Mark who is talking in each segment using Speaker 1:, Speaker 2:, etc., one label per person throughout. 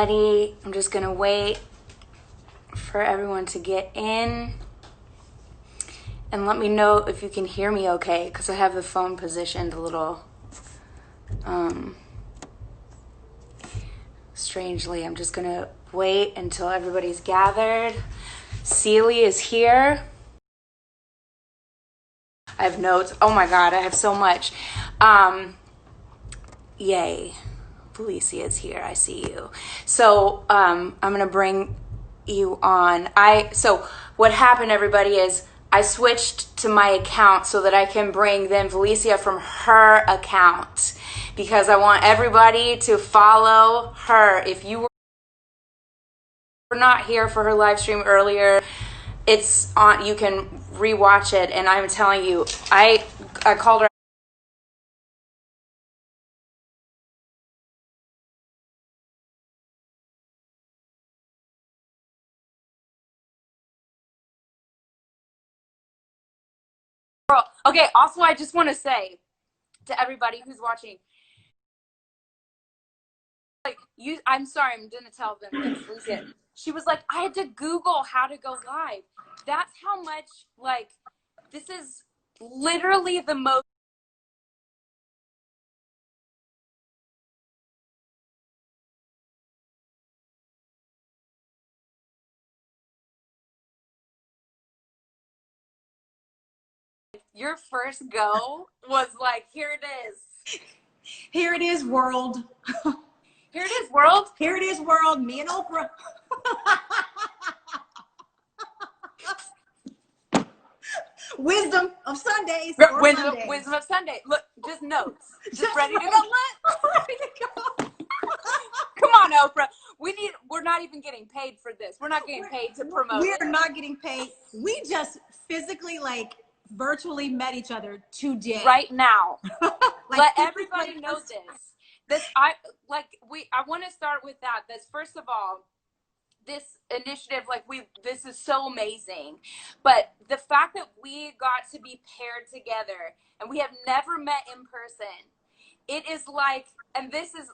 Speaker 1: I'm just gonna wait for everyone to get in and let me know if you can hear me okay, because I have the phone positioned a little strangely. I'm just gonna wait until everybody's gathered. Celie is here. I have notes. Oh my God, I have so much. Yay. Valisia is here. I see you. So I'm gonna bring you on. So what happened, everybody, is I switched to my account so that I can bring then Valisia from her account, because I want everybody to follow her. If you were not here for her live stream earlier, it's on. You can rewatch it, and I'm telling you, I called her. Okay, also, I just want to say to everybody who's watching, like, I'm sorry, I'm gonna tell them this. She was like, I had to Google how to go live. That's how much, like, this is literally the most. Your first go was like, here it is.
Speaker 2: Here it is, world.
Speaker 1: Here it is, world.
Speaker 2: Here it is, world. Me and Oprah. Wisdom of Sundays.
Speaker 1: Wisdom of Sunday. Look, just notes. Just ready to go.
Speaker 2: Ready to go.
Speaker 1: Come on, Oprah. We're not even getting paid for this. We're not getting paid to promote it.
Speaker 2: We're not getting paid. We just physically, like, virtually met each other today.
Speaker 1: Right now.
Speaker 2: Like,
Speaker 1: let everybody know this. I want to start with that. First of all, this initiative, this is so amazing. But the fact that we got to be paired together and we have never met in person, it is like, and this is,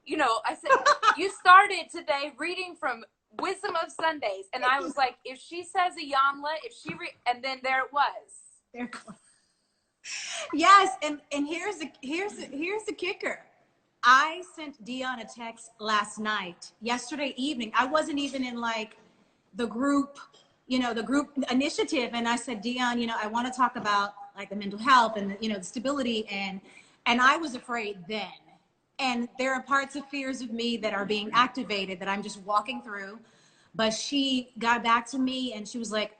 Speaker 1: I said, you started today reading from Wisdom of Sundays. And I was like, if she says a Yanla, and then there it was.
Speaker 2: Yes, and here's the kicker. I sent Dion a text yesterday evening. I wasn't even in like the group initiative, and I said, Dion, I want to talk about like the mental health and the stability, and I was afraid then. And there are parts of fears of me that are being activated that I'm just walking through. But she got back to me and she was like,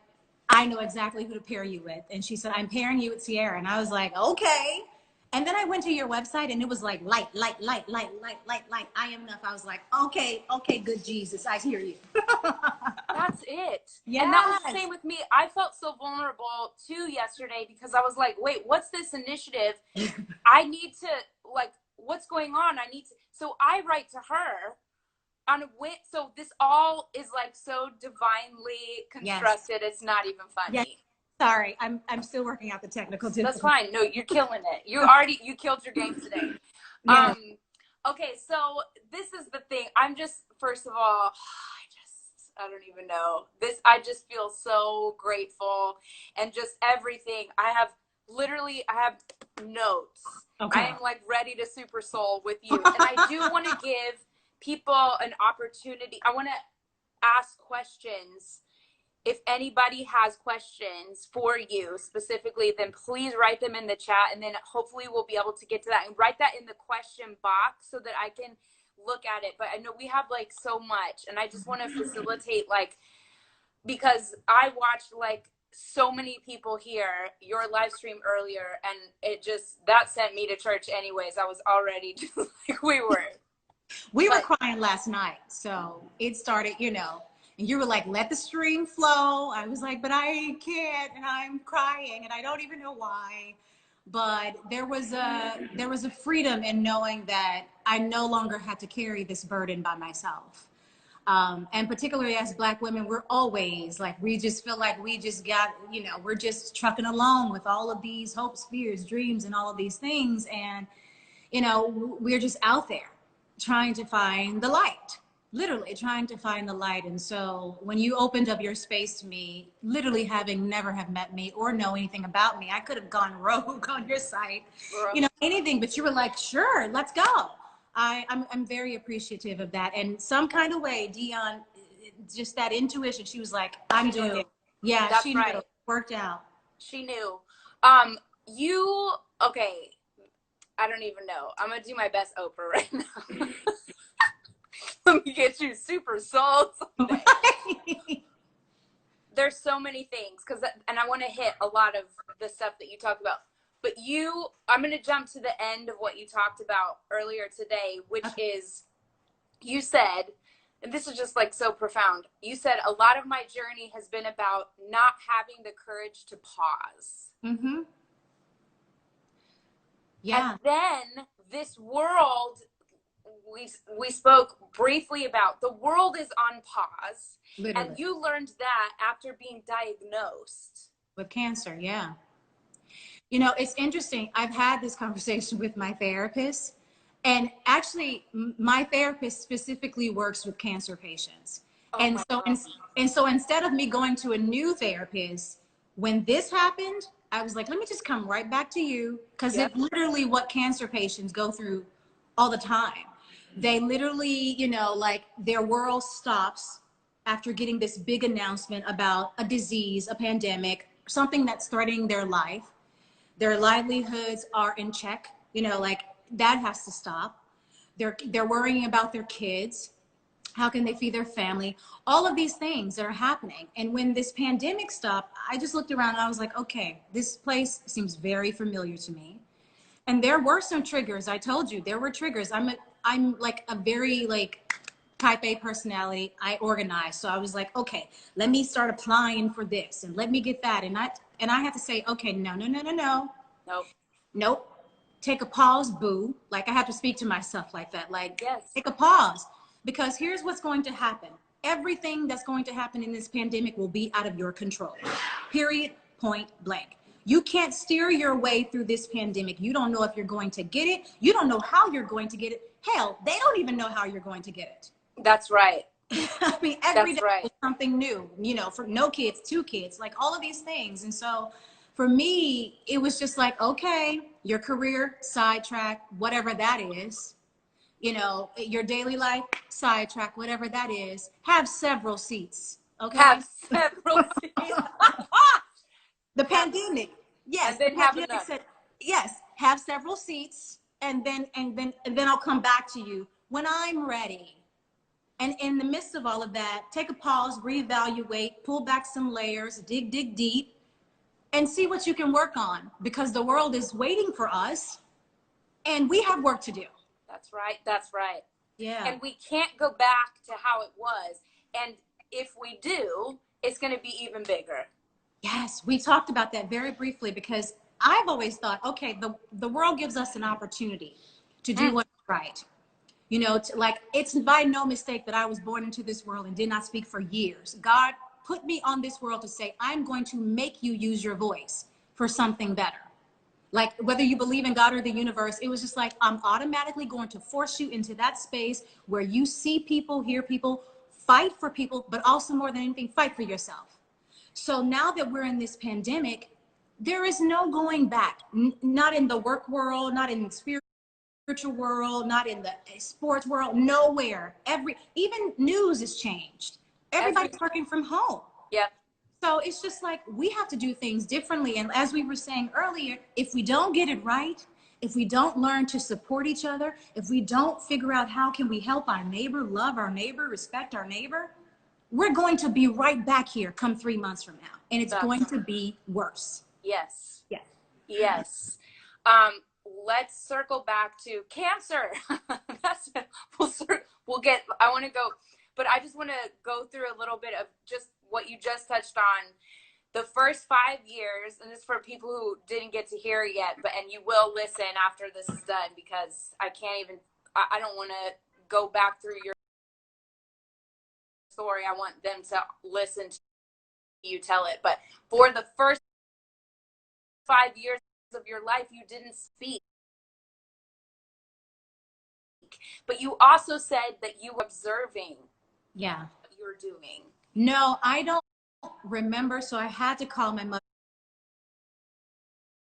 Speaker 2: I know exactly who to pair you with. And she said, I'm pairing you with Sierra. And I was like, okay. And then I went to your website and it was like, light. I am enough. I was like, okay, good Jesus. I hear you.
Speaker 1: That's it.
Speaker 2: Yes.
Speaker 1: And that was the same with me. I felt so vulnerable too yesterday because I was like, wait, what's this initiative? I need to, what's going on? So I write to her. So this all is like so divinely constructed. Yes. It's not even funny.
Speaker 2: Yes. Sorry, I'm still working out the technical difficulties.
Speaker 1: That's fine. No, you're killing it. You killed your game today. Yeah. Okay, so this is the thing. I'm just, first of all, I don't even know. I just feel so grateful and just everything. I have notes. Okay. I am like ready to super soul with you. And I do want to give people an opportunity. I want to ask questions. If anybody has questions for you specifically, then please write them in the chat, and then hopefully we'll be able to get to that and write that in the question box so that I can look at it. But I know we have like so much, and I just want to facilitate, because I watched so many people here your live stream earlier, and that sent me to church anyways. I was already just like we were
Speaker 2: crying last night, so it started, and you were like, let the stream flow. I was like, but I can't, and I'm crying, and I don't even know why. But there was a freedom in knowing that I no longer had to carry this burden by myself. And particularly as Black women, we're always we just feel like we just got, we're just trucking along with all of these hopes, fears, dreams, and all of these things. And, we're just out there trying to find the light. literally trying to find the light. And so when you opened up your space to me, literally having never have met me or know anything about me, I could have gone rogue on your site, you know, anything, but you were like, sure, let's go. I'm very appreciative of that. And some kind of way, Dion, just that intuition, she was like, I'm doing it. Yeah,
Speaker 1: that's
Speaker 2: she
Speaker 1: right.
Speaker 2: knew. It worked out.
Speaker 1: She knew. Okay, I don't even know. I'm going to do my best Oprah right now. Let me get you super sold someday. There's so many things, and I want to hit a lot of the stuff that you talked about. But I'm going to jump to the end of what you talked about earlier today, which is, you said, and this is just like so profound. You said a lot of my journey has been about not having the courage to pause.
Speaker 2: Mm-hmm. Yeah.
Speaker 1: And then this world, we spoke briefly about, the world is on pause. Literally. And you learned that after being diagnosed
Speaker 2: with cancer. Yeah. You know, it's interesting. I've had this conversation with my therapist, and actually my therapist specifically works with cancer patients. And so instead of me going to a new therapist, when this happened, I was like, let me just come right back to you, because it's literally what cancer patients go through all the time. They literally, you know, like their world stops after getting this big announcement about a disease, a pandemic, something that's threatening their life. Their livelihoods are in check, you know, like that has to stop. They're worrying about their kids. How can they feed their family? All of these things that are happening. And when this pandemic stopped, I just looked around and I was like, okay, this place seems very familiar to me. And there were some triggers. I told you there were triggers. I'm like a very like type A personality. I organize. So I was like, okay, let me start applying for this and let me get that. And I have to say, okay, no. Nope. Take a pause, boo. Like I have to speak to myself like that. Like, take a pause, because here's what's going to happen. Everything that's going to happen in this pandemic will be out of your control. Period. Point blank. You can't steer your way through this pandemic. You don't know if you're going to get it. You don't know how you're going to get it. Hell, they don't even know how you're going to get it.
Speaker 1: That's right.
Speaker 2: I mean, every day is something new, you know, for no kids, 2 kids, like all of these things. And so for me, it was just like, okay, your career, sidetrack, whatever that is, you know, your daily life, sidetrack, whatever that is, have several seats. Okay.
Speaker 1: Have several seats.
Speaker 2: The pandemic. Yes.
Speaker 1: And then have enough.
Speaker 2: Said, yes, have several seats, and then I'll come back to you when I'm ready. And in the midst of all of that, take a pause, reevaluate, pull back some layers, dig deep, and see what you can work on, because the world is waiting for us and we have work to do.
Speaker 1: That's right. That's right.
Speaker 2: Yeah.
Speaker 1: And we can't go back to how it was. And if we do, it's going to be even bigger.
Speaker 2: Yes. We talked about that very briefly, because I've always thought, okay, the world gives us an opportunity to do what's right. You know, like, it's by no mistake that I was born into this world and did not speak for years. God put me on this world to say, I'm going to make you use your voice for something better. Like, whether you believe in God or the universe, it was just like, I'm automatically going to force you into that space where you see people, hear people, fight for people, but also more than anything, fight for yourself. So now that we're in this pandemic, there is no going back, not in the work world, not in the spiritual world, not in the sports world, nowhere. Even news has changed. Everybody's working from home.
Speaker 1: Yeah.
Speaker 2: So it's just like, we have to do things differently. And as we were saying earlier, if we don't get it right, if we don't learn to support each other, if we don't figure out how can we help our neighbor, love our neighbor, respect our neighbor, we're going to be right back here come 3 months from now. And it's going to be worse.
Speaker 1: Yes.
Speaker 2: Yes.
Speaker 1: Yes. Let's circle back to cancer. We'll get, I want to go, but I just want to go through a little bit of just what you just touched on. The first 5 years, and this is for people who didn't get to hear it yet, and you will listen after this is done, because I don't want to go back through your story. I want them to listen to you tell it. But for the first 5 years of your life, you didn't speak. But you also said that you were observing
Speaker 2: Yeah.
Speaker 1: what you were doing.
Speaker 2: No, I don't remember. So I had to call my mother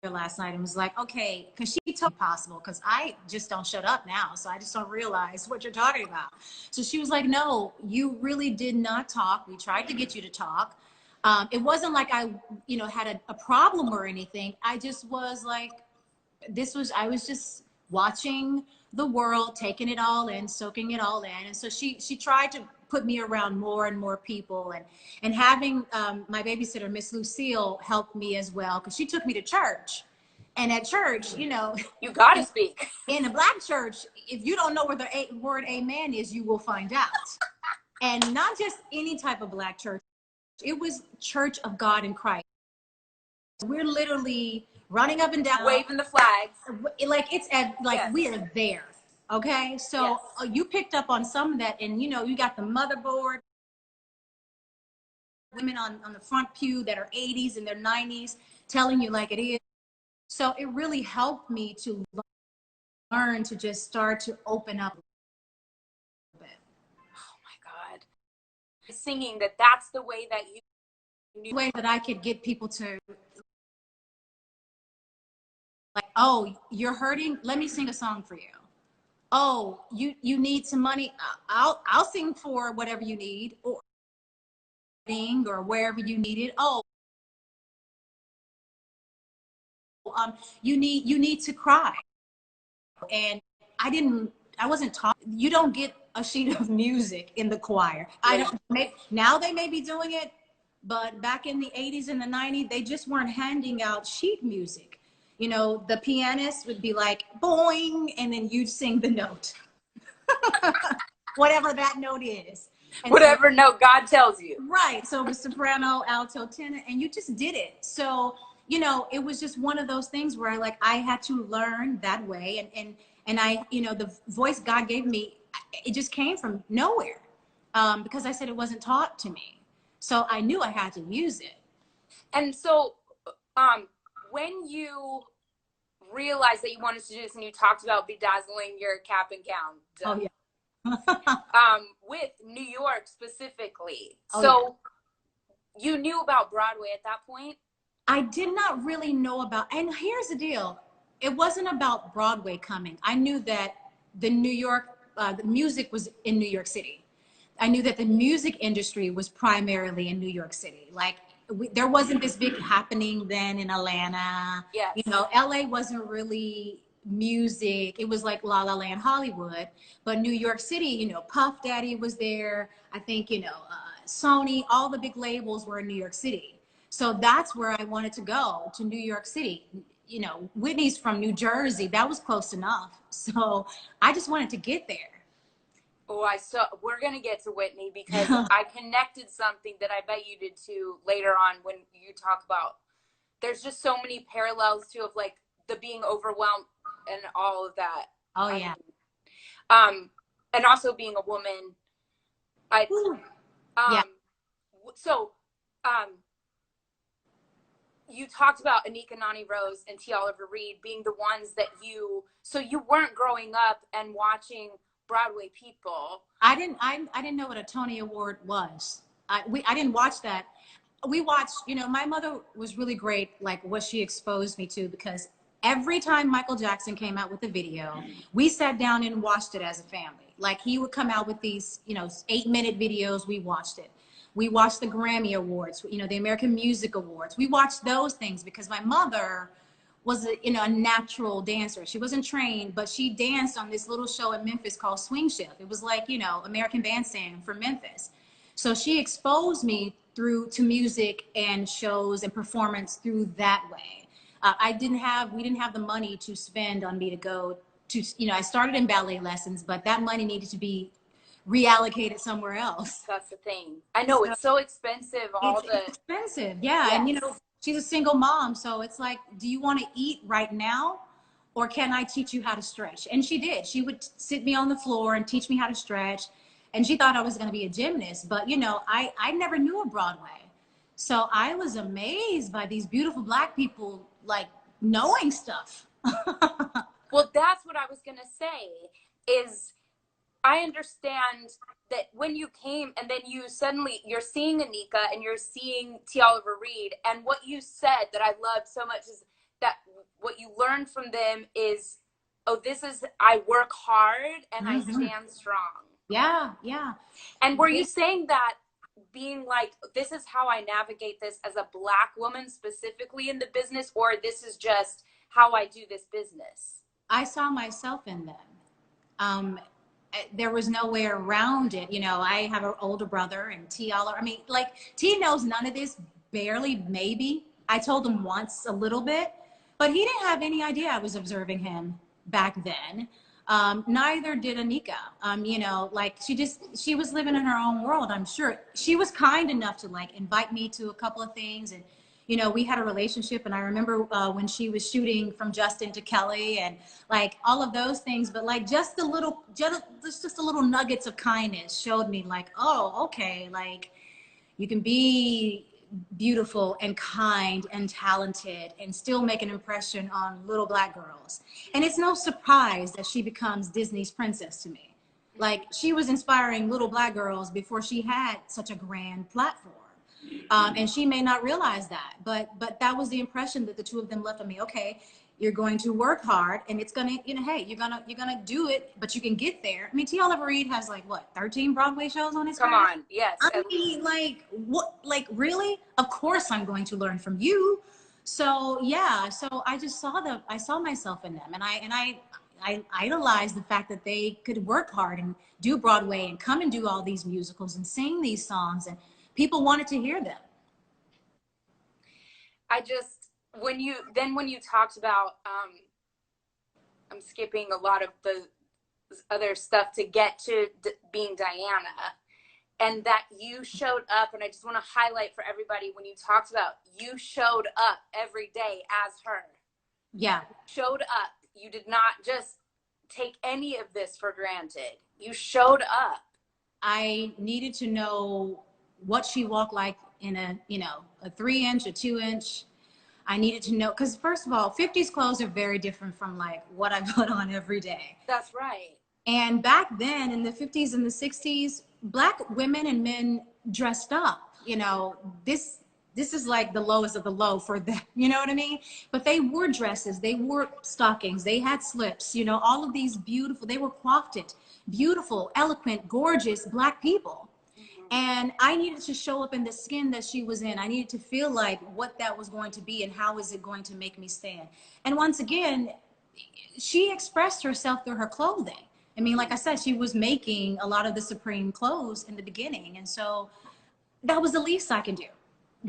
Speaker 2: last night and was like, okay, because she told me possible, because I just don't shut up now. So I just don't realize what you're talking about. So she was like, no, you really did not talk. We tried to get you to talk. It wasn't like I, had a problem or anything. I just was like, I was just watching the world, taking it all in, soaking it all in. And so she tried to put me around more and more people, and having my babysitter, Miss Lucille, helped me as well, because she took me to church. And at church,
Speaker 1: you got to speak.
Speaker 2: In a Black church, if you don't know where the word amen is, you will find out. And not just any type of Black church. It was Church of God in Christ. We're literally running up and down,
Speaker 1: waving the flags,
Speaker 2: like it's
Speaker 1: yes.
Speaker 2: We are there. Okay, so yes. You picked up on some of that, and you got the motherboard, women on the front pew that are 80s and their 90s telling you like it is. So it really helped me to learn to just start to open up a bit.
Speaker 1: Oh my God. Singing that's the way that you knew.
Speaker 2: The way that I could get people to, like, oh, you're hurting, let me sing a song for you. Oh, you need some money, I'll sing for whatever you need, or wherever you need it. Oh, you need to cry. And I wasn't taught. You don't get a sheet of music in the choir. Now they may be doing it, but back in the 80s and the 90s, they just weren't handing out sheet music. The pianist would be like, boing, and then you'd sing the note. Whatever that note is. And
Speaker 1: whatever note God tells you.
Speaker 2: Right. So it was soprano, alto, tenor, and you just did it. So, it was just one of those things where I had to learn that way. And I, the voice God gave me, it just came from nowhere, because I said it wasn't taught to me. So I knew I had to use it.
Speaker 1: And so when you realized that you wanted to do this, and you talked about bedazzling your cap and gown.
Speaker 2: Oh, yeah.
Speaker 1: With New York specifically.
Speaker 2: Oh,
Speaker 1: so yeah. You knew about Broadway at that point?
Speaker 2: I did not really know about, and here's the deal. It wasn't about Broadway coming. I knew that the music was in New York City. I knew that the music industry was primarily in New York City. There wasn't this big happening then in Atlanta.
Speaker 1: Yes.
Speaker 2: LA wasn't really music. It was like La La Land, Hollywood. But New York City, Puff Daddy was there. I think, Sony, all the big labels were in New York City. So that's where I wanted to go, to New York City. Whitney's from New Jersey. That was close enough. So I just wanted to get there.
Speaker 1: Oh, we're going to get to Whitney, because I connected something that I bet you did too later on when you talk about, there's just so many parallels too, of the being overwhelmed and all of that.
Speaker 2: Oh, yeah.
Speaker 1: And also being a woman.
Speaker 2: Yeah.
Speaker 1: So, you talked about Anika Noni Rose and T. Oliver Reed being the ones that so you weren't growing up and watching Broadway people.
Speaker 2: I didn't know what a Tony Award was. I didn't watch that. We watched, my mother was really great, what she exposed me to, because every time Michael Jackson came out with a video, we sat down and watched it as a family. He would come out with these, 8-minute videos. We watched it. We watched the Grammy Awards, the American Music Awards. We watched those things because my mother was a natural dancer. She wasn't trained, but she danced on this little show in Memphis called Swing Shift. It was American Bandstand for Memphis. So she exposed me to music and shows and performance through that way. We didn't have the money to spend on me to go to, I started in ballet lessons, but that money needed to be reallocated somewhere else.
Speaker 1: That's the thing. I know, it's so expensive.
Speaker 2: It's expensive. Yeah. Yes. And she's a single mom. So it's do you want to eat right now? Or can I teach you how to stretch? And she did. She would sit me on the floor and teach me how to stretch. And she thought I was going to be a gymnast, but I never knew of Broadway. So I was amazed by these beautiful Black people, knowing stuff.
Speaker 1: Well, that's what I was going to say. is I understand that when you came and then you're seeing Anika and you're seeing T. Oliver Reed, and what you said that I loved so much is that what you learned from them is, oh, I work hard and I stand strong.
Speaker 2: Yeah, yeah.
Speaker 1: And were you saying that being like, this is how I navigate this as a Black woman specifically in the business, or this is just how I do this business?
Speaker 2: I saw myself in them. There was no way around it. You know, I have an older brother, and T. Oliver, I mean, like, T knows none of this, barely, maybe. I told him once a little bit, but he didn't have any idea I was observing him back then. Neither did Anika. You know, like, she was living in her own world, I'm sure. She was kind enough to, like, invite me to a couple of things, and you know, we had a relationship, and I remember when she was shooting From Justin to Kelly and like all of those things, but like just a little nuggets of kindness showed me like, oh, okay, like you can be beautiful and kind and talented and still make an impression on little Black girls. And it's no surprise that she becomes Disney's princess to me. Like, she was inspiring little Black girls before she had such a grand platform. And she may not realize that, but that was the impression that the two of them left on me. Okay, you're going to work hard, and it's gonna, you know, hey, you're gonna do it, but you can get there. I mean, T. Oliver Reed has like what, 13 Broadway shows on his
Speaker 1: Come
Speaker 2: credit?
Speaker 1: on, yes.
Speaker 2: I mean, like, what, like, really? Of course I'm going to learn from you. So yeah, so I saw myself in them, and I idolized the fact that they could work hard and do Broadway and come and do all these musicals and sing these songs, and people wanted to hear them.
Speaker 1: When you talked about, I'm skipping a lot of the other stuff to get to being Diana, and that you showed up, and I just want to highlight for everybody, when you talked about you showed up every day as her.
Speaker 2: Yeah.
Speaker 1: Showed up. You did not just take any of this for granted. You showed up.
Speaker 2: I needed to know what she walked like in a 3-inch, a 2-inch. I needed to know, because first of all, 50s clothes are very different from like what I put on every day.
Speaker 1: That's right.
Speaker 2: And back then in the 50s and the 60s, Black women and men dressed up. You know, this is like the lowest of the low for them, you know what I mean? But they wore dresses, they wore stockings, they had slips, you know, all of these beautiful, they were coiffed, beautiful, eloquent, gorgeous Black people. And I needed to show up in the skin that she was in. I needed to feel like what that was going to be and how is it going to make me stand. And once again, she expressed herself through her clothing. I mean, like I said, she was making a lot of the Supreme clothes in the beginning. And so that was the least I could do.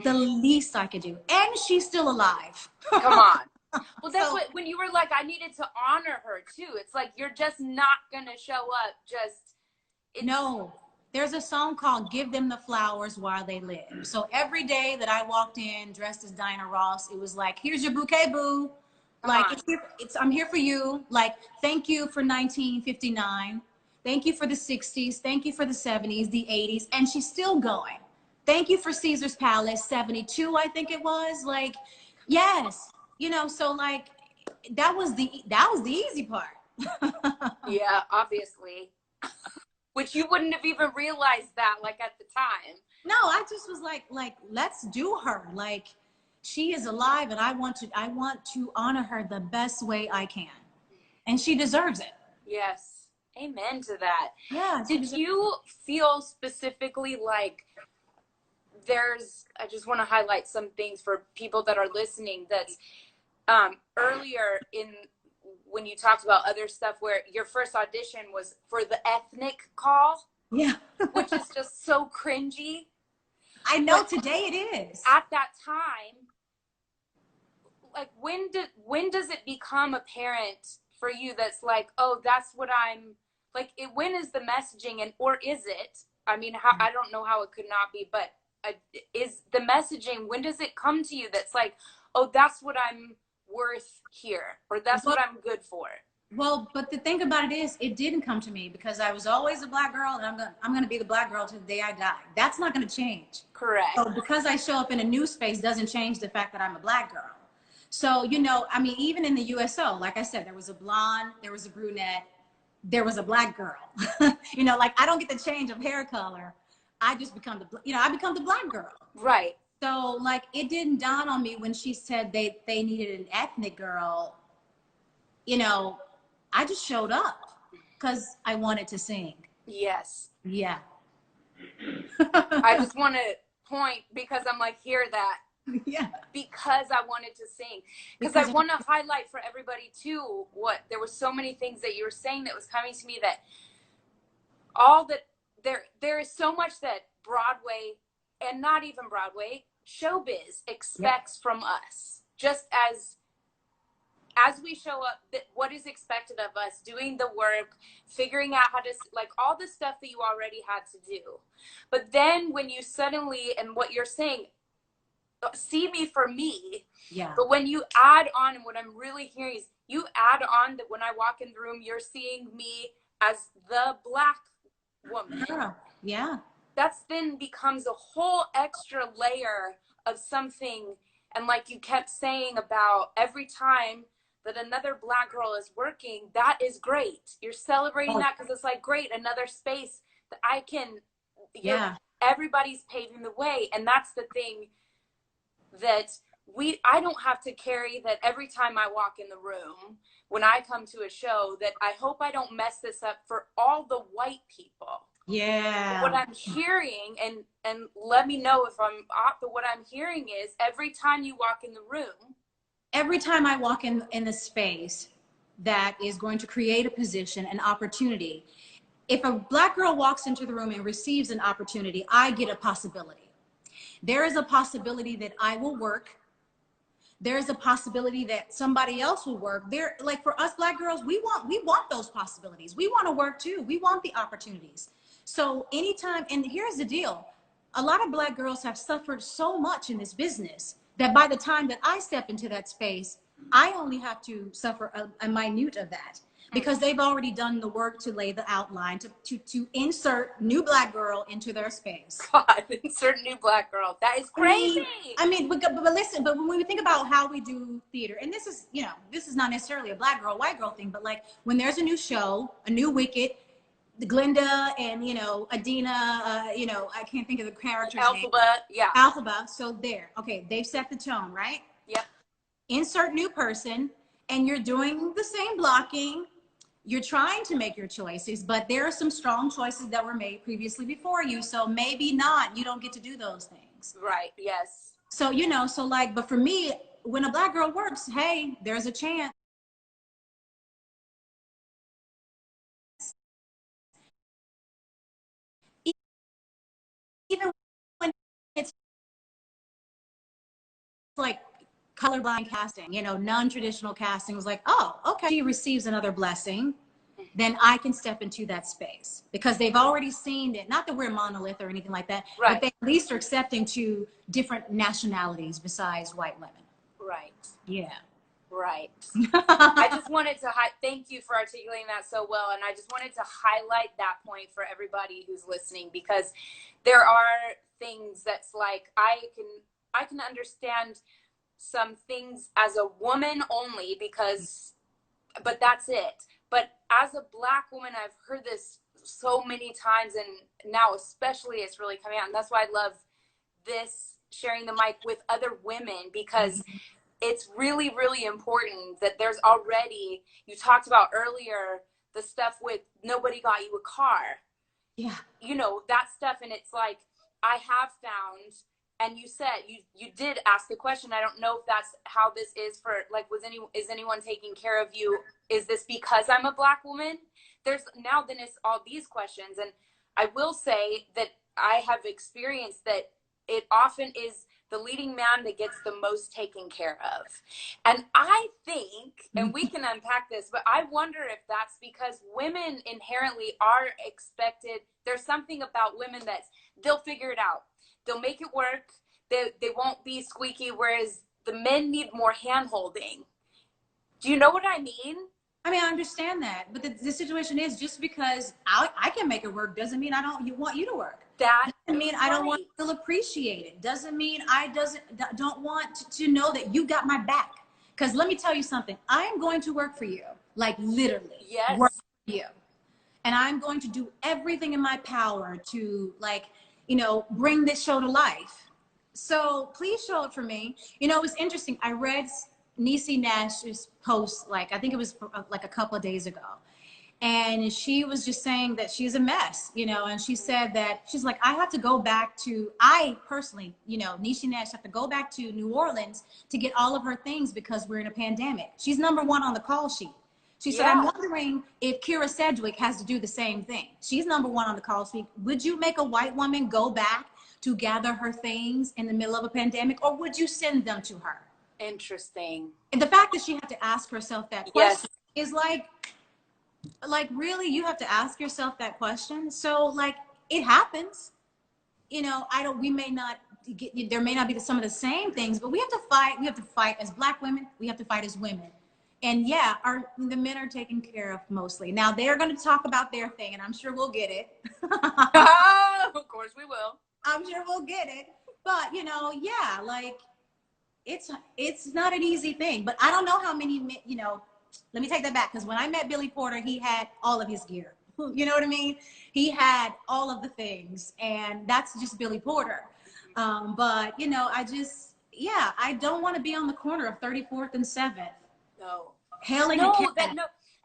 Speaker 2: The least I could do. And she's still alive.
Speaker 1: Come on. Well, that's what, when you were like, I needed to honor her too. It's like, you're just not going to show up
Speaker 2: No. There's a song called Give Them the Flowers While They Live. So every day that I walked in dressed as Diana Ross, it was like, here's your bouquet, boo. Like, I'm here for you. Like, thank you for 1959. Thank you for the 60s. Thank you for the 70s, the 80s. And she's still going. Thank you for Caesar's Palace, 72, I think it was. Like, yes. You know, so like, that was the easy part.
Speaker 1: Yeah, obviously. Which you wouldn't have even realized that, like, at the time.
Speaker 2: No, I just was like, let's do her. Like, she is alive, and I want to honor her the best way I can. And she deserves it.
Speaker 1: Yes. Amen to that.
Speaker 2: Yeah.
Speaker 1: Did you feel specifically like I just want to highlight some things for people that are listening, that's earlier when you talked about other stuff where your first audition was for the ethnic call.
Speaker 2: Yeah.
Speaker 1: Which is just so cringy.
Speaker 2: I know, but today it is.
Speaker 1: At that time, like, when does it become apparent for you that's like, oh, that's what I'm like, when is the messaging, or is it? I mean, I don't know how it could not be, but is the messaging, when does it come to you that's like, oh, that's what I'm worth here, or that's what I'm good for?
Speaker 2: Well, but the thing about it is, it didn't come to me because I was always a Black girl, and I'm gonna be the Black girl till the day I die. That's not gonna change.
Speaker 1: Correct.
Speaker 2: So because I show up in a new space doesn't change the fact that I'm a Black girl. So, you know, I mean, even in the USO, like I said, there was a blonde, there was a brunette, there was a black girl. You know, like I don't get the change of hair color. I just become I become the black girl.
Speaker 1: Right.
Speaker 2: So like it didn't dawn on me when she said they needed an ethnic girl. You know, I just showed up because I wanted to sing.
Speaker 1: Yes.
Speaker 2: Yeah.
Speaker 1: I just want to point because I'm like, hear that.
Speaker 2: Yeah.
Speaker 1: Because I wanted to sing. Because I want to highlight for everybody too, there were so many things that you were saying that was coming to me, that there is so much that Broadway, and not even Broadway, showbiz expects from us. Just as we show up, what is expected of us, doing the work, figuring out how to, like, all the stuff that you already had to do. But then when you suddenly, and what you're saying, see me for me.
Speaker 2: Yeah.
Speaker 1: But when you add on, and what I'm really hearing is you add on that when I walk in the room, you're seeing me as the black woman.
Speaker 2: Girl. Yeah.
Speaker 1: That's then becomes a whole extra layer of something. And like you kept saying about every time that another black girl is working, that is great. You're celebrating that because it's like, great, another space that I can, everybody's paving the way. And that's the thing that I don't have to carry that every time I walk in the room, when I come to a show, that I hope I don't mess this up for all the white people.
Speaker 2: Yeah.
Speaker 1: What I'm hearing, and let me know if I'm off, but what I'm hearing is every time you walk in the room.
Speaker 2: Every time I walk in a space that is going to create a position, an opportunity, if a black girl walks into the room and receives an opportunity, I get a possibility. There is a possibility that I will work. There's a possibility that somebody else will work. There, like for us black girls, we want those possibilities. We want to work too. We want the opportunities. So anytime, and here's the deal, a lot of black girls have suffered so much in this business that by the time that I step into that space, I only have to suffer a minute of that, because they've already done the work to lay the outline, to insert new black girl into their space.
Speaker 1: God, insert new black girl. That is crazy.
Speaker 2: I mean, but listen, but when we think about how we do theater, and this is, this is not necessarily a black girl, white girl thing, but like when there's a new show, a new Wicked, Glinda and, Adina, I can't think of the character's name. Alphaba. So there, okay, they've set the tone, right?
Speaker 1: Yep.
Speaker 2: Insert new person, and you're doing the same blocking. You're trying to make your choices, but there are some strong choices that were made previously before you. So maybe not, you don't get to do those things.
Speaker 1: Right, yes.
Speaker 2: So, but for me, when a black girl works, hey, there's a chance. Even when it's like colorblind casting, non-traditional casting, was like, oh, okay, she receives another blessing, then I can step into that space because they've already seen it. Not that we're a monolith or anything like that,
Speaker 1: right,
Speaker 2: but they at least are accepting to different nationalities besides white women.
Speaker 1: Right.
Speaker 2: Yeah.
Speaker 1: Right. I just wanted to thank you for articulating that so well. And I just wanted to highlight that point for everybody who's listening, because there are things that's like, I can understand some things as a woman only but that's it. But as a black woman, I've heard this so many times, and now especially it's really coming out. And that's why I love this, sharing the mic with other women, because it's really, really important that there's already, you talked about earlier, the stuff with nobody got you a car.
Speaker 2: Yeah.
Speaker 1: That stuff. And it's like, I have found, and you said, you did ask the question. I don't know if that's how this is for, like, is anyone taking care of you? Is this because I'm a black woman? Then it's all these questions. And I will say that I have experienced that it often is the leading man that gets the most taken care of. And I think, and we can unpack this, but I wonder if that's because women inherently are expected. There's something about women they'll figure it out. They'll make it work. They won't be squeaky, whereas the men need more hand-holding. Do you know what I mean?
Speaker 2: I mean, I understand that, but the situation is, just because I can make it work doesn't mean I don't want you to work.
Speaker 1: That
Speaker 2: doesn't mean I don't want to feel appreciated. Doesn't mean I don't want to know that you got my back. Because let me tell you something, I am going to work for you, like literally.
Speaker 1: Yes.
Speaker 2: Work for you. and I'm going to do everything in my power to, like, you know, bring this show to life. So please show up for me. You know, it was interesting. I read Niecy Nash's post, like, I think it was like a couple of days ago. And she was just saying that she's a mess, you know, and she said that she's like, I have to go back to, I personally, you know, Niecy Nash have to go back to New Orleans to get all of her things because we're in a pandemic. She's number one on the call sheet. She said, I'm wondering if Kira Sedgwick has to do the same thing. She's number one on the call sheet. Would you make a white woman go back to gather her things in the middle of a pandemic, or would you send them to her?
Speaker 1: Interesting.
Speaker 2: And the fact that she had to ask herself that question is like really, you have to ask yourself that question. So like, it happens, you know, we may not get, there may not be some of the same things, but we have to fight as Black women. We have to fight as women. And yeah, the men are taken care of mostly. Now they're going to talk about their thing, and I'm sure we'll get it.
Speaker 1: Of course we will.
Speaker 2: I'm sure we'll get it. But you know, yeah, like it's not an easy thing, but I don't know how many, you know, let me take that back. Because when I met Billy Porter, he had all of his gear. You know what I mean? He had all of the things, and that's just Billy Porter. But you know, I don't want to be on the corner of 34th and 7th.
Speaker 1: No.
Speaker 2: Hailing
Speaker 1: no.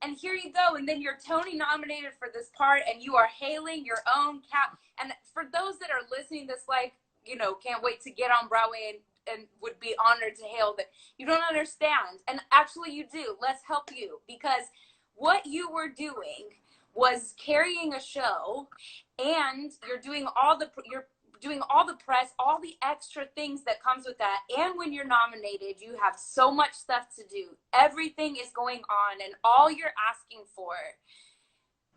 Speaker 1: And here you go. And then you're Tony nominated for this part, and you are hailing your own cat. And for those that are listening, this like, you know, can't wait to get on Broadway and would be honored to hail that. You don't understand. And actually you do. Let's help you, because what you were doing was carrying a show, and you're doing all the press, all the extra things that comes with that. And when you're nominated, you have so much stuff to do. Everything is going on, and all you're asking for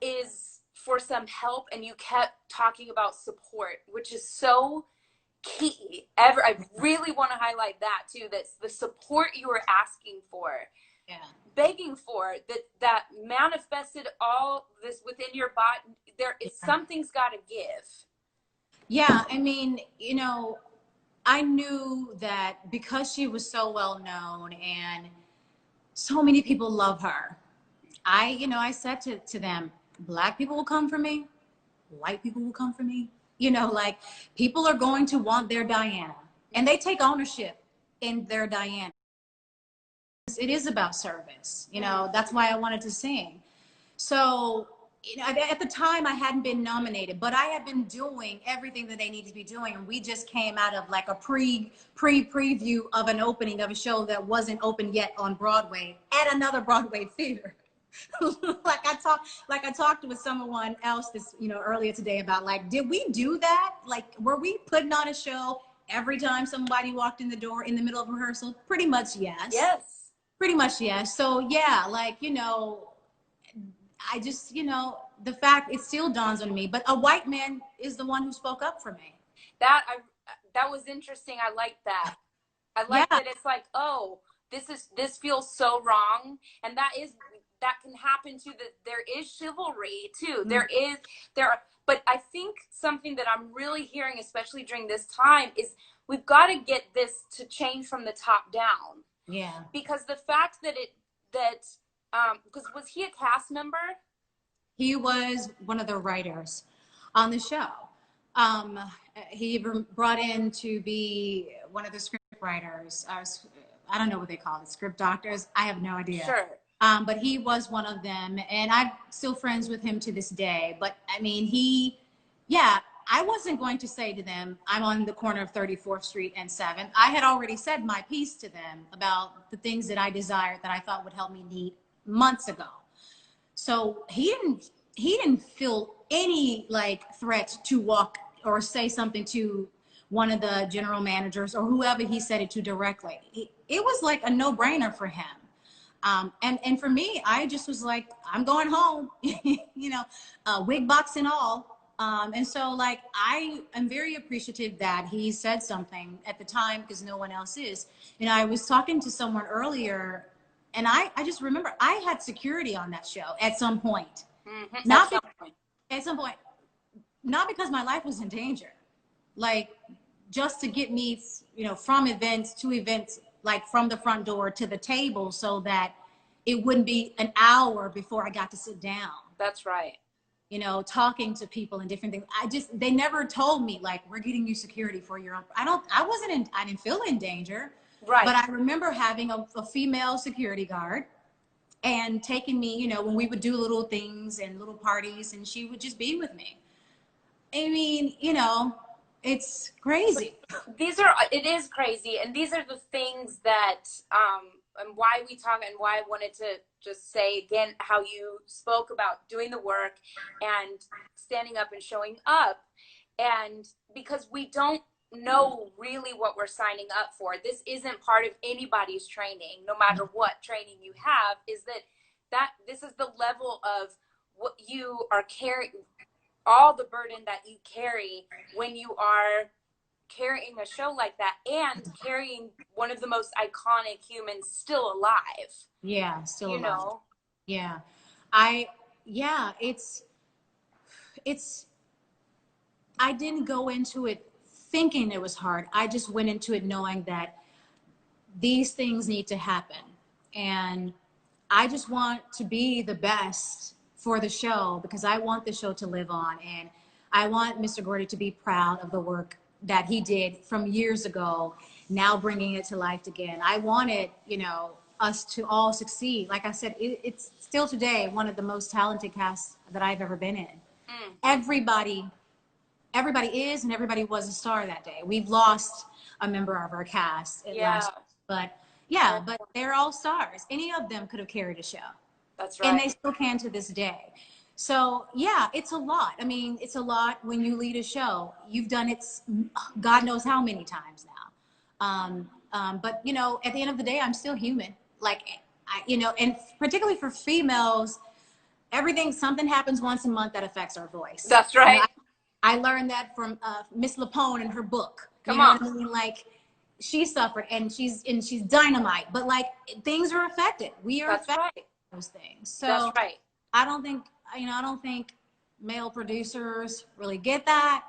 Speaker 1: is for some help. And you kept talking about support, which is so key. I really want to highlight that too. That's the support you were asking for, begging for, that manifested all this within your body. There is something's got to give.
Speaker 2: Yeah, I mean, you know, I knew that because she was so well known and so many people love her. I said to them, Black people will come for me, white people will come for me. You know, like, people are going to want their Diana, and they take ownership in their Diana. It is about service. You know, that's why I wanted to sing. So, you know, at the time I hadn't been nominated, but I had been doing everything that they needed to be doing. And we just came out of like a preview of an opening of a show that wasn't open yet on Broadway at another Broadway theater. like I talked with someone else this, you know, earlier today about, like, did we do that? Like, were we putting on a show every time somebody walked in the door in the middle of rehearsal? Pretty much yes.
Speaker 1: Yes.
Speaker 2: Pretty much yes. So yeah, like, you know, I just, you know, the fact, it still dawns on me, but a white man is the one who spoke up for me. That
Speaker 1: was interesting. I like that. I like that. It's like, oh, this feels so wrong. And that can happen too. That there is chivalry too. Mm-hmm. But I think something that I'm really hearing, especially during this time, is we've got to get this to change from the top down.
Speaker 2: Yeah.
Speaker 1: Because the fact that because was he a cast member?
Speaker 2: He was one of the writers on the show. He brought in to be one of the script writers. I don't know what they call it, script doctors. I have no idea.
Speaker 1: Sure.
Speaker 2: But he was one of them, and I'm still friends with him to this day. But I mean, I wasn't going to say to them, I'm on the corner of 34th Street and 7th. I had already said my piece to them about the things that I desired that I thought would help me meet months ago. So he didn't feel any like threat to walk or say something to one of the general managers or whoever he said it to directly. It was like a no-brainer for him. And for me, I just was like, I'm going home, you know, wig box and all. And so, like, I am very appreciative that he said something at the time, because no one else is. You know, I was talking to someone earlier, and I just remember I had security on that show at some point. Mm-hmm. At some point, not because my life was in danger, like, just to get me, you know, from events to events, like from the front door to the table, so that it wouldn't be an hour before I got to sit down.
Speaker 1: That's right.
Speaker 2: you know, talking to people and different things. They never told me like, we're getting you security for your own. I didn't feel in danger.
Speaker 1: Right.
Speaker 2: But I remember having a female security guard and taking me, you know, when we would do little things and little parties, and she would just be with me. I mean, you know, it's crazy.
Speaker 1: It is crazy. And these are the things that, and why we talk, and why I wanted to just say again, how you spoke about doing the work and standing up and showing up. And because we don't know really what we're signing up for. This isn't part of anybody's training, no matter what training you have, is that this is the level of what you are carrying, all the burden that you carry when you are carrying a show like that, and carrying one of the most iconic humans still alive.
Speaker 2: Yeah, still alive.
Speaker 1: You know?
Speaker 2: Yeah. I didn't go into it thinking it was hard. I just went into it knowing that these things need to happen. And I just want to be the best for the show, because I want the show to live on. And I want Mr. Gordy to be proud of the work that he did from years ago, now bringing it to life again. I wanted, you know, us to all succeed. Like I said, it's still today one of the most talented casts that I've ever been in. Everybody is, and everybody was a star that day. We've lost a member of our cast at last, but they're all stars. Any of them could have carried a show.
Speaker 1: That's right.
Speaker 2: And they still can to this day. So yeah, it's a lot. I mean, it's a lot when you lead a show. You've done it God knows how many times now. But you know, at the end of the day, I'm still human. Like, you know, and particularly for females, something happens once a month that affects our voice.
Speaker 1: That's right.
Speaker 2: You know, I learned that from Miss LePone in her book.
Speaker 1: Come on.
Speaker 2: What I mean? Like, she suffered, and she's dynamite. But like, things are affected. We are affected by those things. So
Speaker 1: that's right.
Speaker 2: I don't think male producers really get that.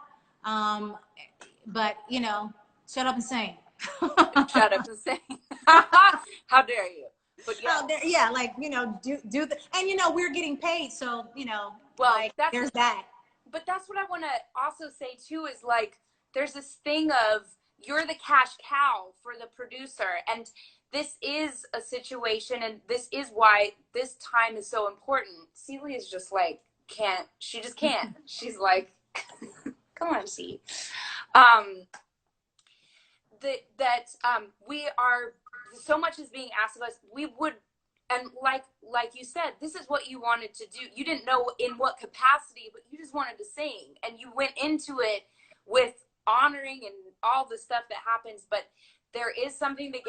Speaker 2: But you know, shut up and sing.
Speaker 1: Shut up and sing. How dare you? But
Speaker 2: yeah, like, you know, do the, and you know, we're getting paid, so you know,
Speaker 1: well,
Speaker 2: like, there's that.
Speaker 1: But that's what I want to also say too, is like, there's this thing of, you're the cash cow for the producer, and this is a situation, and this is why this time is so important. Celia's just like, she just can't. She's like, come on, C. We are, so much is being asked of us. We would, and like you said, this is what you wanted to do. You didn't know in what capacity, but you just wanted to sing, and you went into it with honoring and all the stuff that happens. But there is something that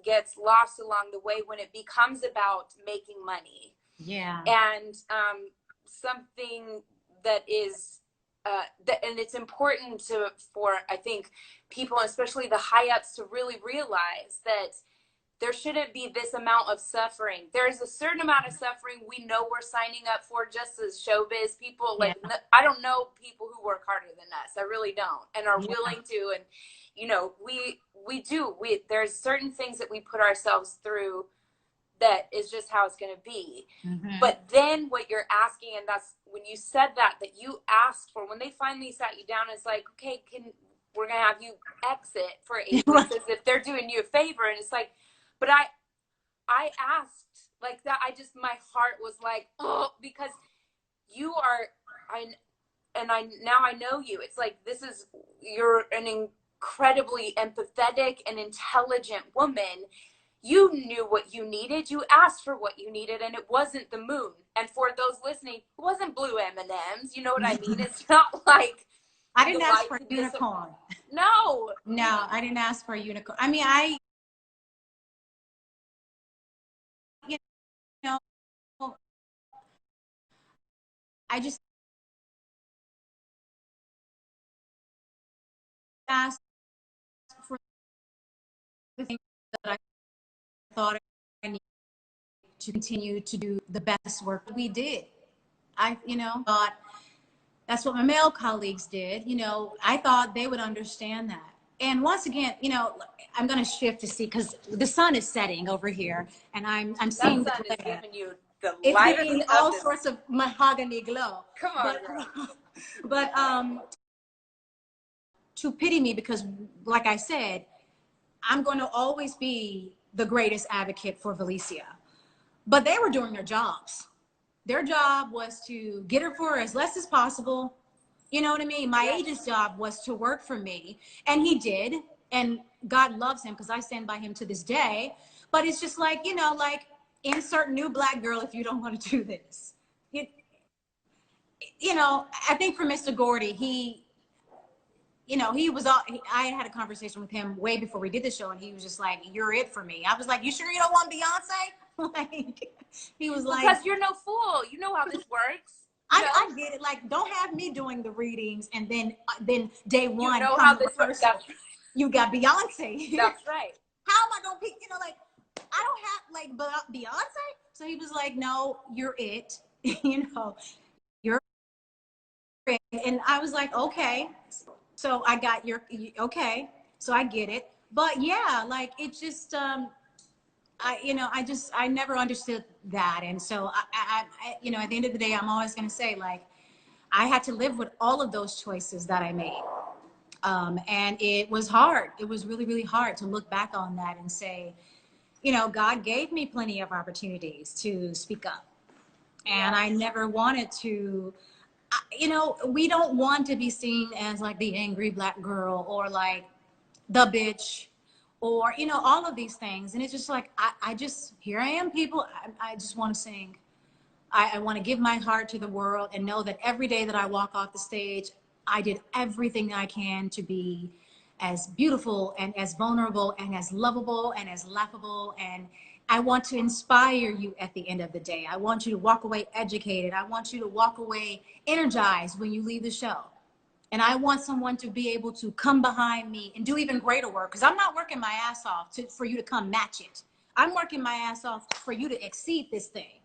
Speaker 1: gets lost along the way when it becomes about making money.
Speaker 2: Yeah.
Speaker 1: And something that is and it's important for I think people, especially the high ups, to really realize that there shouldn't be this amount of suffering. There's a certain amount of suffering we know we're signing up for, just as showbiz people. Like, I don't know people who work harder than us. I really don't, and are willing to. And you know, there's certain things that we put ourselves through that is just how it's going to be. But then what you're asking, and that's when you said that you asked for, when they finally sat you down, it's like, okay, we're going to have you exit for 8 weeks as if they're doing you a favor. And it's like, but I asked like that. My heart was like, oh, because you are, now I know you. It's like, you're an incredibly empathetic and intelligent woman. You knew what you needed. You asked for what you needed, and it wasn't the moon. And for those listening, it wasn't blue M&Ms. You know what I mean? It's not like,
Speaker 2: I didn't ask for a unicorn.
Speaker 1: No,
Speaker 2: I didn't ask for a unicorn. I mean, you know, I just asked for the things that I thought I needed to continue to do the best work we did. I thought that's what my male colleagues did. You know, I thought they would understand that. And once again, you know, I'm going to shift to see, because the sun is setting over here, and I'm seeing
Speaker 1: that sun is giving you The
Speaker 2: It's
Speaker 1: light
Speaker 2: giving me
Speaker 1: of
Speaker 2: all
Speaker 1: the-
Speaker 2: sorts of mahogany glow.
Speaker 1: Come on, girl.
Speaker 2: But to pity me because, like I said, I'm going to always be the greatest advocate for Valisia. But they were doing their jobs. Their job was to get her for as less as possible. You know what I mean? My agent's job was to work for me, and he did. And God loves him because I stand by him to this day. But it's just like, you know, like insert new black girl if you don't want to do this. You know, I think for Mr. Gordy, you know, I had a conversation with him way before we did the show, and he was just like, "You're it for me." I was like, "You sure you don't want Beyonce?" Like, he was like,
Speaker 1: "Because you're no fool. You know how this works."
Speaker 2: I get it. Like, don't have me doing the readings and then day one,
Speaker 1: you know how this works.
Speaker 2: You got Beyonce.
Speaker 1: That's right.
Speaker 2: How am I gonna pick? You know, like I don't have like Beyonce. So he was like, "No, you're it." You know, you're it. And I was like, "Okay." So I got okay. So I get it. But yeah, like it just I never understood that. And so I you know, at the end of the day, I'm always going to say, like, I had to live with all of those choices that I made. And it was hard. It was really, really hard to look back on that and say, you know, God gave me plenty of opportunities to speak up. And I never wanted to, you know, we don't want to be seen as like the angry black girl or like the bitch or, you know, all of these things. And it's just like, I just, here I am, people. I just want to sing. I want to give my heart to the world and know that every day that I walk off the stage, I did everything I can to be as beautiful and as vulnerable and as lovable and as laughable. And I want to inspire you at the end of the day. I want you to walk away educated. I want you to walk away energized when you leave the show. And I want someone to be able to come behind me and do even greater work, because I'm not working my ass off for you to come match it. I'm working my ass off for you to exceed this thing,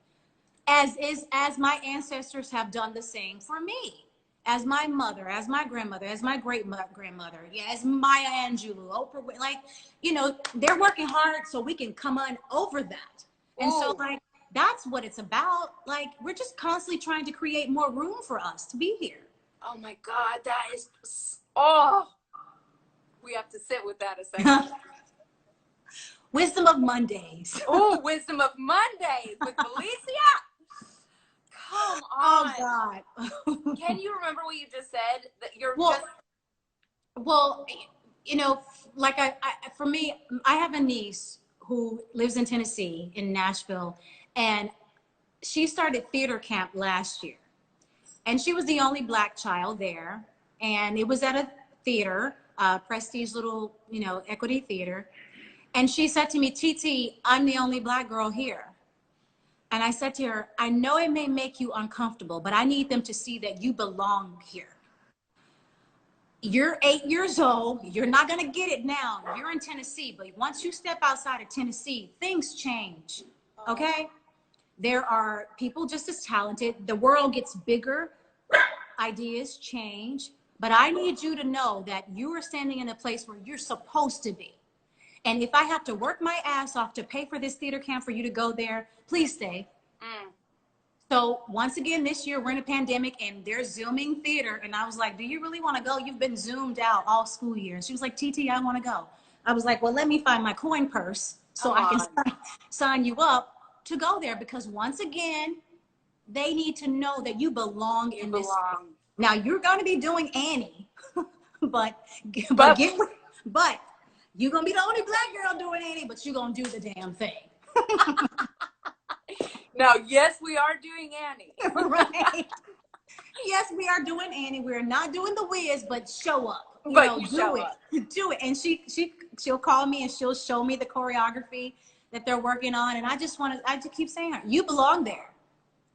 Speaker 2: as my ancestors have done the same for me, as my mother, as my grandmother, as my great grandmother, yeah, as Maya Angelou, Oprah, like, you know, they're working hard so we can come on over that. And so, like, that's what it's about. Like, we're just constantly trying to create more room for us to be here.
Speaker 1: Oh my God, that is, we have to sit with that a second.
Speaker 2: Wisdom of Mondays.
Speaker 1: Oh, Wisdom of Mondays with Valisia. Come on.
Speaker 2: Oh God.
Speaker 1: Can you remember what you just said? That you're
Speaker 2: well, you know, like for me, I have a niece who lives in Tennessee, in Nashville, and she started theater camp last year. And she was the only black child there. And it was at a theater, prestige little, you know, equity theater. And she said to me, "TT, I'm the only black girl here." And I said to her, "I know it may make you uncomfortable, but I need them to see that you belong here. You're 8 years old. You're not going to get it now. You're in Tennessee. But once you step outside of Tennessee, things change. Okay? There are people just as talented. The world gets bigger. Ideas change. But I need you to know that you are standing in a place where you're supposed to be. And if I have to work my ass off to pay for this theater camp for you to go there, please stay." So once again, this year we're in a pandemic and they're Zooming theater. And I was like, "Do you really want to go? You've been Zoomed out all school year." And she was like, "TT, I want to go." I was like, "Well, let me find my coin purse so I can sign you up to go there." Because once again, they need to know that you belong in this. Now you're going to be doing Annie, but you're going to be the only black girl doing Annie, but you're going to do the damn thing. Now, yes, we are doing Annie. Right. Yes, we are doing Annie. We're not doing the Wiz, but show up. Do it. And she'll call me and she'll show me the choreography that they're working on. And I just keep saying her, you belong there.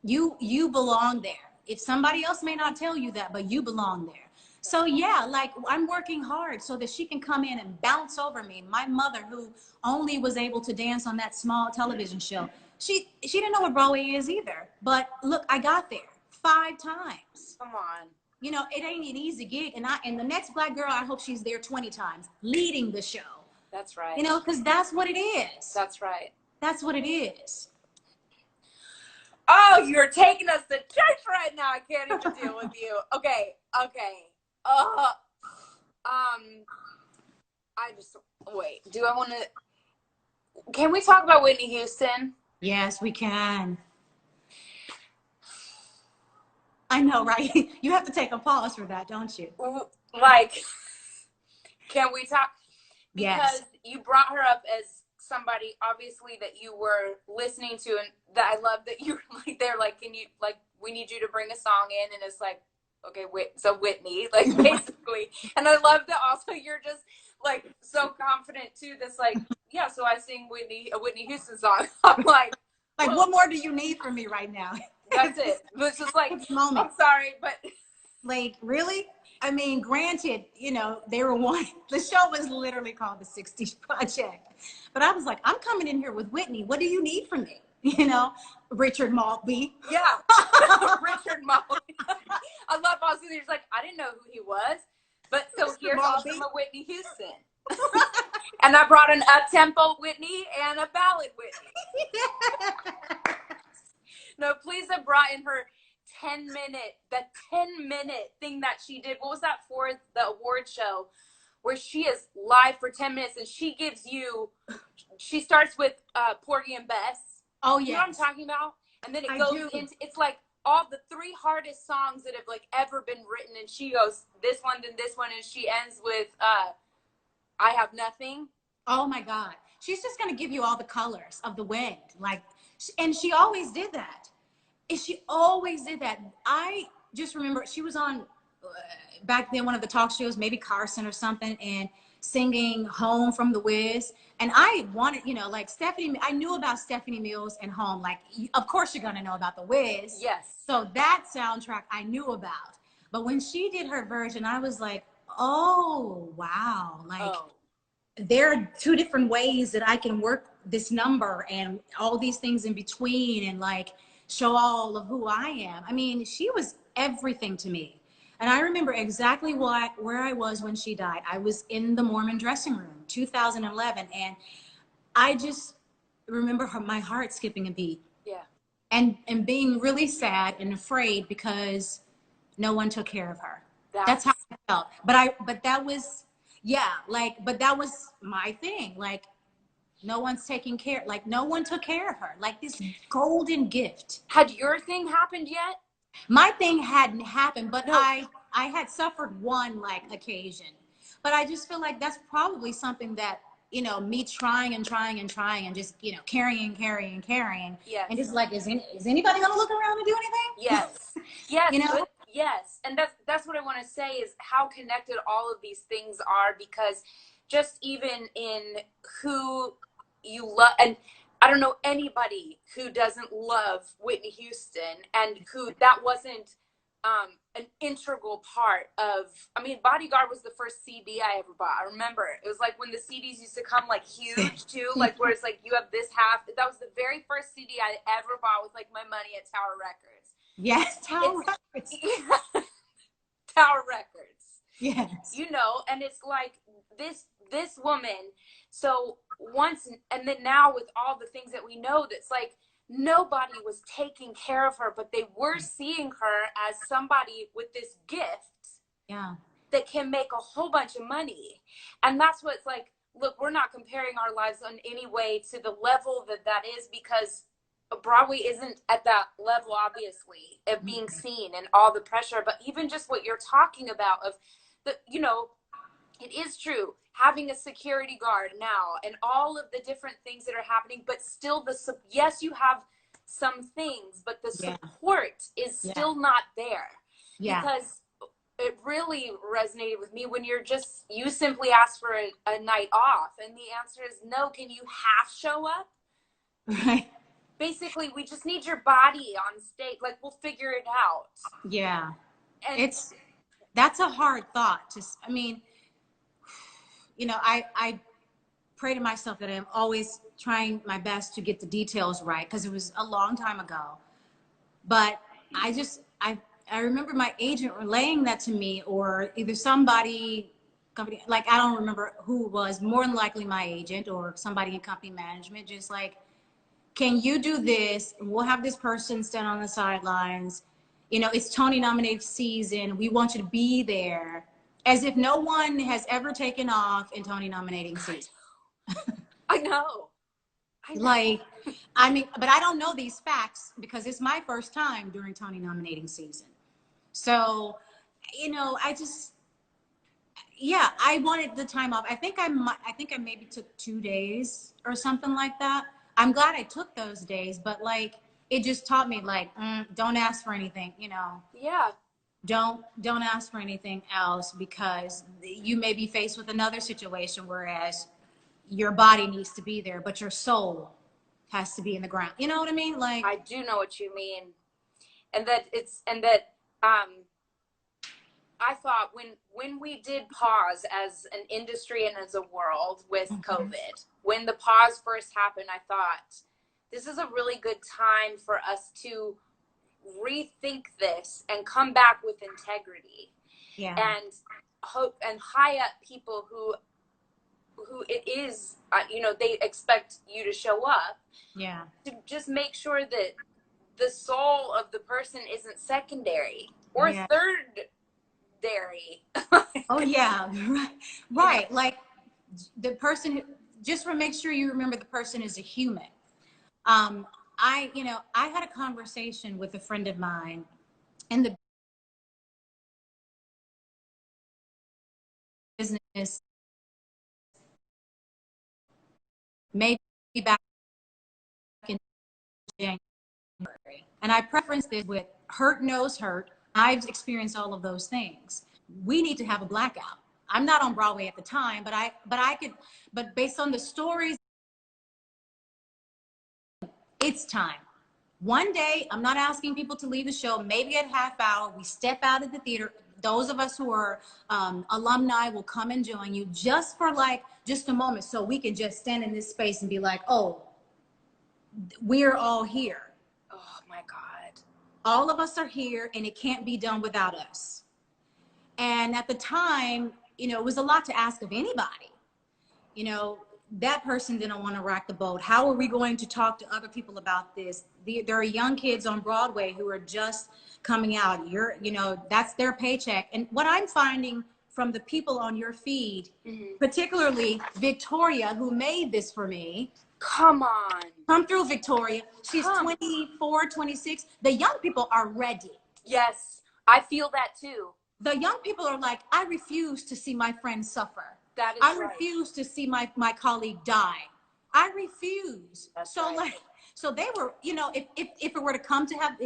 Speaker 2: You belong there. If somebody else may not tell you that, but you belong there. So yeah, like I'm working hard so that she can come in and bounce over me. My mother, who only was able to dance on that small television show, she didn't know what Broadway is either. But look, I got there 5 times.
Speaker 1: Come on.
Speaker 2: You know, it ain't an easy gig. And the next black girl, I hope she's there 20 times, leading the show.
Speaker 1: That's right.
Speaker 2: You know, because that's what it is.
Speaker 1: That's right.
Speaker 2: That's what it is.
Speaker 1: Oh, you're taking us to church right now. I can't even deal with you. Okay. I just wait. Do I want to? Can we talk about Whitney Houston?
Speaker 2: Yes, we can. I know, right? You have to take a pause for that, don't you?
Speaker 1: Like, can we talk? Because
Speaker 2: Yes.
Speaker 1: you brought her up as somebody, obviously, that you were listening to, and that I love that you were like, they're like, can you, like, we need you to bring a song in, and it's like, okay, so Whitney, like, basically. And I love that also you're just, like, so confident, too, that's like, yeah, so I sing a Whitney Houston song. I'm like,
Speaker 2: what more do you need from me right now?
Speaker 1: That's it. It's just like,
Speaker 2: moment.
Speaker 1: I'm sorry, but
Speaker 2: like, really? I mean, granted, you know, they were one, the show was literally called the 60s Project. But I was like, I'm coming in here with Whitney. What do you need from me? You know, Richard Maltby.
Speaker 1: Yeah. Richard Maltby. I love also, you're like, I didn't know who he was. But so
Speaker 2: Mr.
Speaker 1: here's
Speaker 2: Maltby.
Speaker 1: also a Whitney Houston. And I brought an up-tempo Whitney and a ballad Whitney. No, please have brought in her 10-minute thing that she did. What was that for the award show where she is live for 10 minutes and she gives you, she starts with Porgy and Bess.
Speaker 2: Oh, yeah.
Speaker 1: You know what I'm talking about? And then it goes into, it's like all the 3 hardest songs that have like ever been written. And she goes, this one, then this one. And she ends with, I Have Nothing.
Speaker 2: Oh my God. She's just going to give you all the colors of the wind. Like, and she always did that. And she always did that. I just remember she was on back then, one of the talk shows, maybe Carson or something, and singing Home from the Wiz. And I wanted, you know, like Stephanie, I knew about Stephanie Mills and Home. Like, of course you're going to know about the Wiz.
Speaker 1: Yes.
Speaker 2: So that soundtrack I knew about. But when she did her version, I was like, oh, wow. Like, there are 2 different ways that I can work this number and all these things in between, and like show all of who I am. I mean, she was everything to me. And I remember exactly where I was when she died. I was in the Mormon dressing room, 2011. And I just remember my heart skipping a beat.
Speaker 1: Yeah.
Speaker 2: And being really sad and afraid because no one took care of her. That's how I felt. But that was, yeah, like, but that was my thing. Like, no one's taking care, like no one took care of her. Like this golden gift.
Speaker 1: Had your thing happened yet?
Speaker 2: My thing hadn't happened, but no. I had suffered one like occasion. But I just feel like that's probably something that, you know, me trying and just, you know, carrying.
Speaker 1: Yes.
Speaker 2: And just like, is anybody gonna look around and do anything?
Speaker 1: Yes. Yes.
Speaker 2: You know?
Speaker 1: Yes. And that's what I want to say is how connected all of these things are, because just even in who you love, and I don't know anybody who doesn't love Whitney Houston, and who that wasn't an integral part of. I mean, Bodyguard was the first CD I ever bought. I remember it was like when the CDs used to come like huge too, like where it's like you have this half. That was the very first CD I ever bought with like my money at Tower Records.
Speaker 2: Yes, Tower Records.
Speaker 1: Tower Records.
Speaker 2: Yes.
Speaker 1: You know, and it's like this woman. So once, and then now with all the things that we know, that's like nobody was taking care of her, but they were seeing her as somebody with this gift,
Speaker 2: yeah,
Speaker 1: that can make a whole bunch of money. And that's what it's like. Look, we're not comparing our lives in any way to the level that is, because Broadway isn't at that level, obviously, of being seen and all the pressure. But even just what you're talking about of the, you know, it is true, having a security guard now and all of the different things that are happening, but still yes, you have some things, but the support is still not there. Yeah. Because it really resonated with me when you simply ask for a night off, and the answer is no. Can you half show up?
Speaker 2: Right.
Speaker 1: Basically, we just need your body on stage. Like, we'll figure it out.
Speaker 2: Yeah. And that's a hard thought. I mean, you know, I pray to myself that I'm always trying my best to get the details right, because it was a long time ago. But I remember my agent relaying that to me, or either company, like, I don't remember who it was, more than likely my agent or somebody in company management, just like, can you do this? We'll have this person stand on the sidelines. You know, it's Tony nominated season. We want you to be there. As if no one has ever taken off in Tony nominating season.
Speaker 1: I know.
Speaker 2: Like, I mean, but I don't know these facts because it's my first time during Tony nominating season. So, you know, yeah, I wanted the time off. I think I maybe took 2 days or something like that. I'm glad I took those days, but like, it just taught me like, don't ask for anything, you know.
Speaker 1: Yeah.
Speaker 2: Don't ask for anything else because you may be faced with another situation, whereas your body needs to be there, but your soul has to be in the ground. You know what I mean? Like,
Speaker 1: I do know what you mean. And that I thought when we did pause as an industry and as a world with COVID, when the pause first happened, I thought this is a really good time for us to rethink this and come back with integrity.
Speaker 2: yeah.
Speaker 1: And hope and high up people who it is, you know, they expect you to show up.
Speaker 2: Yeah.
Speaker 1: To just make sure that the soul of the person isn't secondary or third dairy.
Speaker 2: Oh yeah, right. Like the person, just make sure you remember the person is a human. I had a conversation with a friend of mine in the business, maybe back in January. And I preference this with hurt knows hurt. I've experienced all of those things. We need to have a blackout. I'm not on Broadway at the time, but based on the stories, it's time. One day, I'm not asking people to leave the show. Maybe at half hour, we step out of the theater. Those of us who are alumni will come and join you just for just a moment, so we can just stand in this space and be like, oh, we're all here.
Speaker 1: Oh my God.
Speaker 2: All of us are here and it can't be done without us. And at the time, you know, it was a lot to ask of anybody. You know, that person didn't want to rock the boat. How are we going to talk to other people about this? There are young kids on Broadway who are just coming out. You know, that's their paycheck. And what I'm finding from the people on your feed, particularly Victoria, who made this for me.
Speaker 1: Come on.
Speaker 2: Come through, Victoria. She's 24, 26. The young people are ready.
Speaker 1: Yes, I feel that too.
Speaker 2: The young people are like, I refuse to see my friend suffer.
Speaker 1: That is
Speaker 2: I refuse to see my colleague die. I refuse.
Speaker 1: That's
Speaker 2: so
Speaker 1: right.
Speaker 2: So they were, you know, if it were to come to have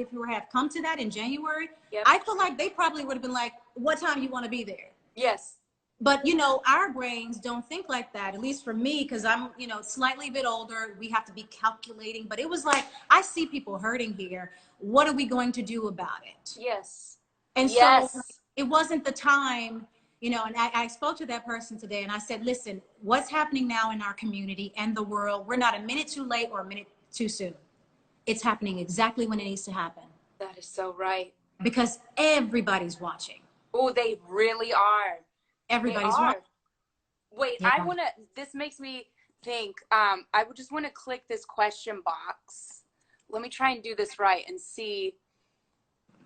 Speaker 2: come to that in January,
Speaker 1: yep.
Speaker 2: I feel like they probably would have been like, what time you want to be there?
Speaker 1: Yes.
Speaker 2: But, you know, our brains don't think like that, at least for me, because I'm, you know, slightly a bit older. We have to be calculating. But it was like, I see people hurting here. What are we going to do about it?
Speaker 1: Yes.
Speaker 2: And so it wasn't the time, you know, and I spoke to that person today and I said, listen, what's happening now in our community and the world, we're not a minute too late or a minute too soon. It's happening exactly when it needs to happen.
Speaker 1: That is so right.
Speaker 2: Because everybody's watching.
Speaker 1: Oh, they really are.
Speaker 2: Everybody's watching.
Speaker 1: Wait, yeah. This makes me think, I would just want to click this question box. Let me try and do this right and see.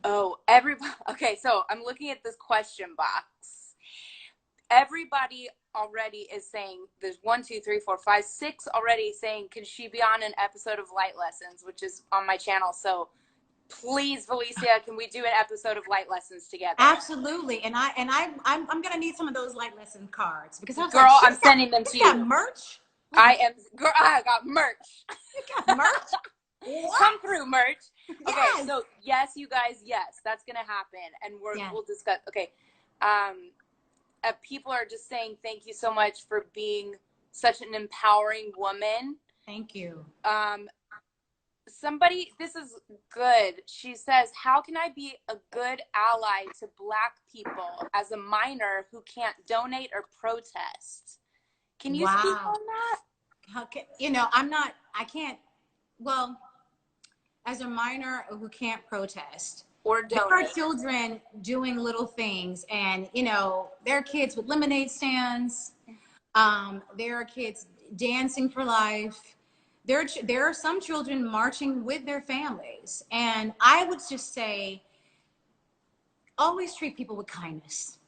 Speaker 1: Oh, everybody. Okay, so I'm looking at this question box. Everybody already is saying, there's 1, 2, 3, 4, 5, 6 already saying, can she be on an episode of Light Lessons, which is on my channel. So please, Valisia, can we do an episode of Light Lessons together?
Speaker 2: Absolutely. And I'm gonna need some of those Light Lesson cards because I was
Speaker 1: girl,
Speaker 2: like,
Speaker 1: I'm sending them to you.
Speaker 2: Got merch?
Speaker 1: I got merch.
Speaker 2: You got merch?
Speaker 1: Come through, merch.
Speaker 2: Yes.
Speaker 1: Okay, so yes, you guys, yes, that's gonna happen, and we'll discuss. Okay, people are just saying thank you so much for being such an empowering woman.
Speaker 2: Thank you.
Speaker 1: Somebody, this is good. She says, how can I be a good ally to Black people as a minor who can't donate or protest? Can you speak on that?
Speaker 2: How can, I can't, well, as a minor who can't protest
Speaker 1: or donate.
Speaker 2: There are children doing little things, and, you know, there are kids with lemonade stands. There are kids dancing for life. There are some children marching with their families. And I would just say, always treat people with kindness,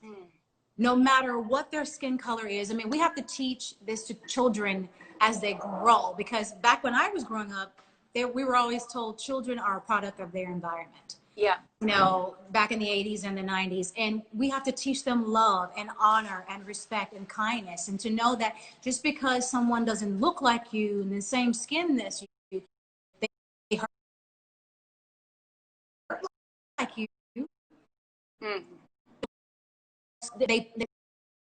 Speaker 2: no matter what their skin color is. I mean, we have to teach this to children as they grow, because back when I was growing up, we were always told children are a product of their environment.
Speaker 1: Yeah.
Speaker 2: You know, back in the 80s and the 90s. And we have to teach them love and honor and respect and kindness. And to know that just because someone doesn't look like you and the same skin as you, they hurt like you. They're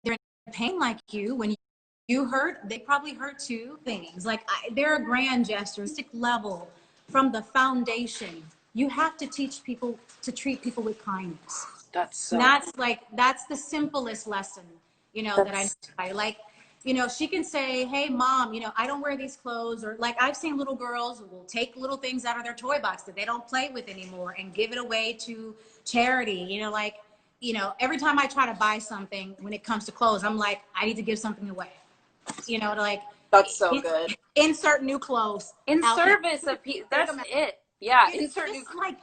Speaker 2: in pain like you. When you hurt, they probably hurt too. Things like there are grand gestures, level from the foundation. You have to teach people to treat people with kindness.
Speaker 1: That's
Speaker 2: that's the simplest lesson, you know, that I like. You know, she can say, hey, mom, you know, I don't wear these clothes. Or like I've seen little girls will take little things out of their toy box that they don't play with anymore and give it away to charity. You know, like, you know, every time I try to buy something when it comes to clothes, I'm like, I need to give something away. You know, like.
Speaker 1: That's so good.
Speaker 2: Insert new clothes.
Speaker 1: In service of people. That's it. Yeah.
Speaker 2: Insert new like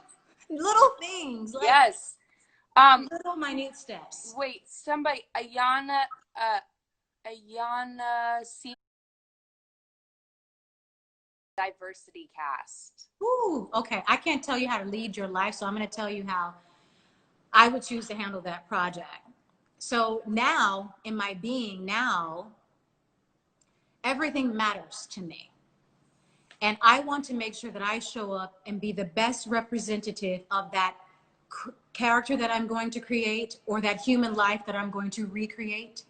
Speaker 2: little things. Like,
Speaker 1: yes.
Speaker 2: Little minute steps.
Speaker 1: Wait, somebody, Ayana C. Diversity cast.
Speaker 2: Ooh, okay. I can't tell you how to lead your life, so I'm going to tell you how I would choose to handle that project. So now, in my being now, everything matters to me. And I want to make sure that I show up and be the best representative of that character that I'm going to create, or that human life that I'm going to recreate.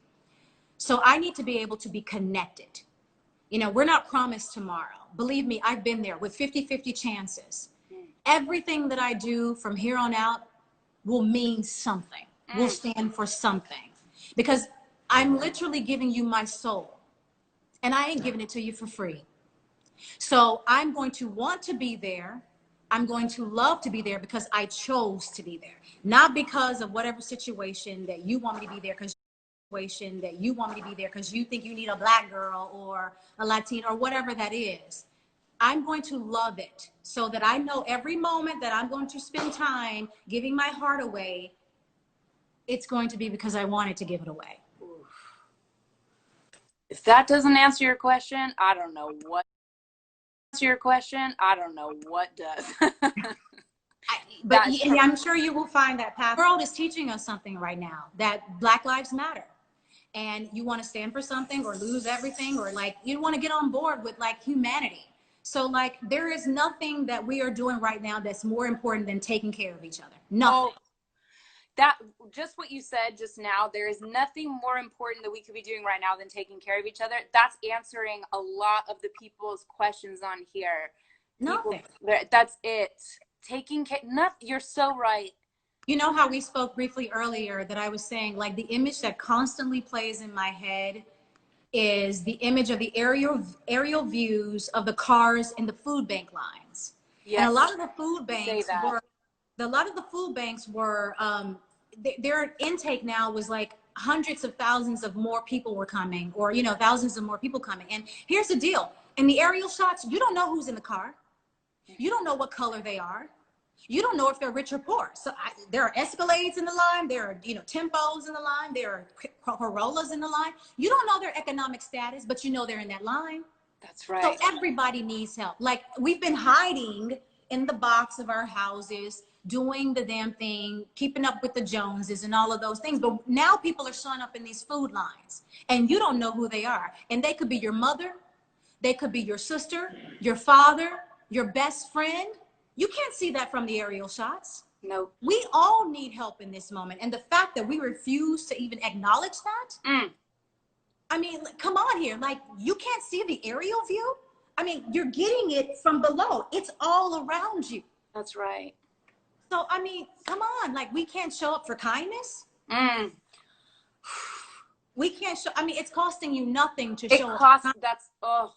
Speaker 2: So I need to be able to be connected. You know, we're not promised tomorrow. Believe me, I've been there with 50-50 chances. Everything that I do from here on out will mean something, will stand for something, because I'm literally giving you my soul, and I ain't giving it to you for free. So I'm going to want to be there. I'm going to love to be there because I chose to be there, not because of whatever situation that you want me to be there, because you think you need a black girl or a Latina or whatever that is. I'm going to love it so that I know every moment that I'm going to spend time giving my heart away, it's going to be because I wanted to give it away.
Speaker 1: If that doesn't answer your question, I don't know what. Answer your question, I don't know what does.
Speaker 2: But I'm sure you will find that path. The world is teaching us something right now, that Black Lives Matter. And you want to stand for something or lose everything, or like you want to get on board with like humanity. So like there is nothing that we are doing right now that's more important than taking care of each other. Nothing.
Speaker 1: Oh, that just what you said just now, there is nothing more important that we could be doing right now than taking care of each other. That's answering a lot of the people's questions on here.
Speaker 2: Nothing.
Speaker 1: That's it. Taking care. You're so right.
Speaker 2: You know how we spoke briefly earlier that I was saying, like, the image that constantly plays in my head is the image of the aerial views of the cars in the food bank lines. Yes. And a lot of the food banks were, their intake now was like hundreds of thousands of more people were coming, or, you know, thousands of more people coming. And here's the deal. In the aerial shots, you don't know who's in the car. You don't know what color they are. You don't know if they're rich or poor. So there are Escalades in the line. There are, you know, Tempos in the line. There are Corollas in the line. You don't know their economic status, but you know they're in that line.
Speaker 1: That's right.
Speaker 2: So everybody needs help. Like, we've been hiding in the box of our houses, doing the damn thing, keeping up with the Joneses and all of those things. But now people are showing up in these food lines, and you don't know who they are. And they could be your mother. They could be your sister, your father, your best friend. You can't see that from the aerial shots.
Speaker 1: No.
Speaker 2: We all need help in this moment. And the fact that we refuse to even acknowledge that, I mean, come on here. Like, you can't see the aerial view. I mean, you're getting it from below. It's all around you.
Speaker 1: That's right.
Speaker 2: So, I mean, come on. Like, we can't show up for kindness. We can't show, I mean, it's costing you nothing to show up.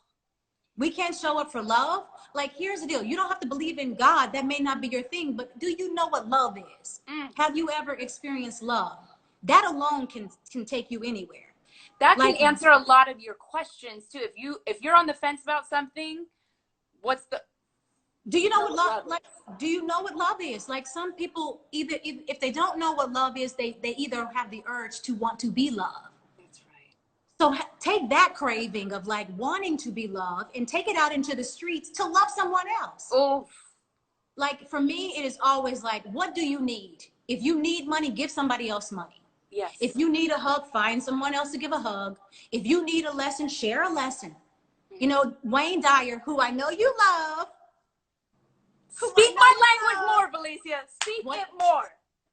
Speaker 2: We can't show up for love. Like, here's the deal. You don't have to believe in God. That may not be your thing, but do you know what love is? Have you ever experienced love? That alone can take you anywhere.
Speaker 1: That can answer a lot of your questions too. If you're on the fence about something, What's the?
Speaker 2: Do you know what love like? Do you know what love is? Like some people, either if they don't know what love is, they either have the urge to want to be loved.
Speaker 1: That's right.
Speaker 2: So take that craving of like wanting to be loved and take it out into the streets to love someone else.
Speaker 1: Oh,
Speaker 2: like for me, it is always like, what do you need? If you need money, give somebody else money.
Speaker 1: yes.
Speaker 2: If you need a hug, find someone else to give a hug. If you need a lesson, share a lesson. You know, Wayne Dyer, who I know you love.
Speaker 1: Speak my language more, Valisia. Speak it more.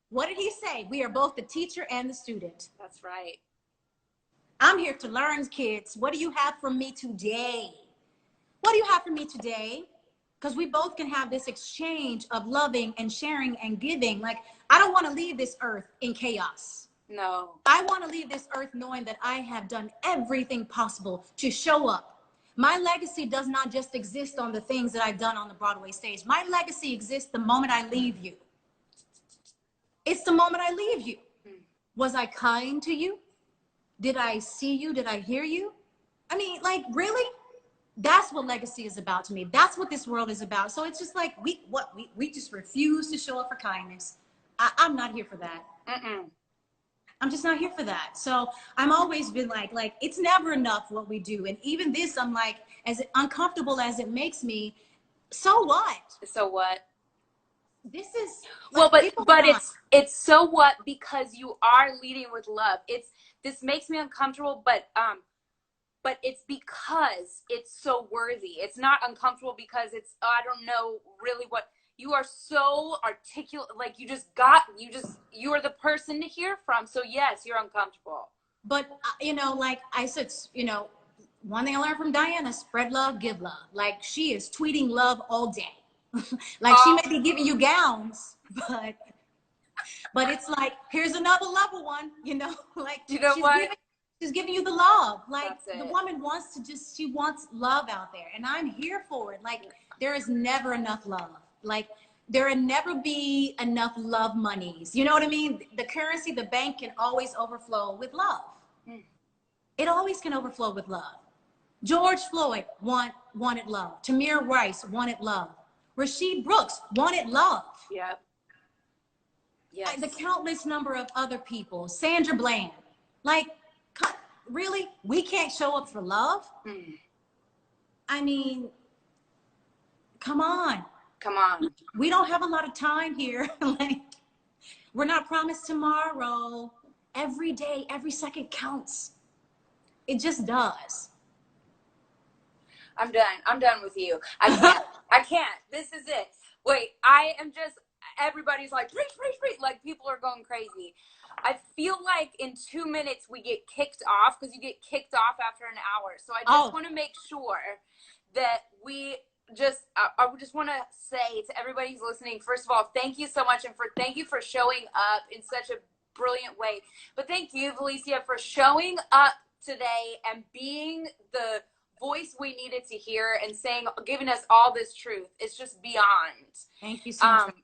Speaker 2: What did he say? We are both the teacher and the student.
Speaker 1: That's right.
Speaker 2: I'm here to learn, kids. What do you have for me today? What do you have for me today? Because we both can have this exchange of loving and sharing and giving. Like, I don't want to leave this earth in chaos.
Speaker 1: No.
Speaker 2: I want to leave this earth knowing that I have done everything possible to show up. My legacy does not just exist on the things that I've done on the Broadway stage. My legacy exists the moment I leave you. It's the moment I leave you. Was I kind to you? Did I see you? Did I hear you? I mean, like, really? That's what legacy is about to me. That's what this world is about. So it's just like, we just refuse to show up for kindness. I'm not here for that. I'm just not here for that. So I'm always been like, it's never enough what we do. And even this, I'm like, as uncomfortable as it makes me, so what?
Speaker 1: So what?
Speaker 2: This is
Speaker 1: well, but it's so what, because you are leading with love. This makes me uncomfortable, but it's because it's so worthy. It's not uncomfortable because it's, I don't know really what. You are so articulate, like you are the person to hear from. So yes, you're uncomfortable.
Speaker 2: But, you know, like I said, you know, one thing I learned from Diana, spread love, give love. Like she is tweeting love all day. Like she may be giving you gowns, but it's like, here's another level one, you know, like
Speaker 1: you know
Speaker 2: she's giving you the love. Like the woman wants to she wants love out there. And I'm here for it. Like there is never enough love. Like there will never be enough love monies. You know what I mean? The currency, the bank can always overflow with love. It always can overflow with love. George Floyd wanted love. Tamir Rice wanted love. Rashid Brooks wanted love.
Speaker 1: Yep. Yes.
Speaker 2: The countless number of other people. Sandra Bland. Like, really? We can't show up for love? I mean, come on.
Speaker 1: Come on.
Speaker 2: We don't have a lot of time here. Like, we're not promised tomorrow. Every day, every second counts. It just does.
Speaker 1: I'm done with you. I can't. This is it. Wait, everybody's like, preach. Like people are going crazy. I feel like in 2 minutes we get kicked off because you get kicked off after an hour. So I just want to make sure that I just want to say to everybody who's listening, first of all, thank you so much. And thank you for showing up in such a brilliant way. But thank you, Valisia, for showing up today and being the voice we needed to hear and giving us all this truth. It's just beyond.
Speaker 2: Thank you so much.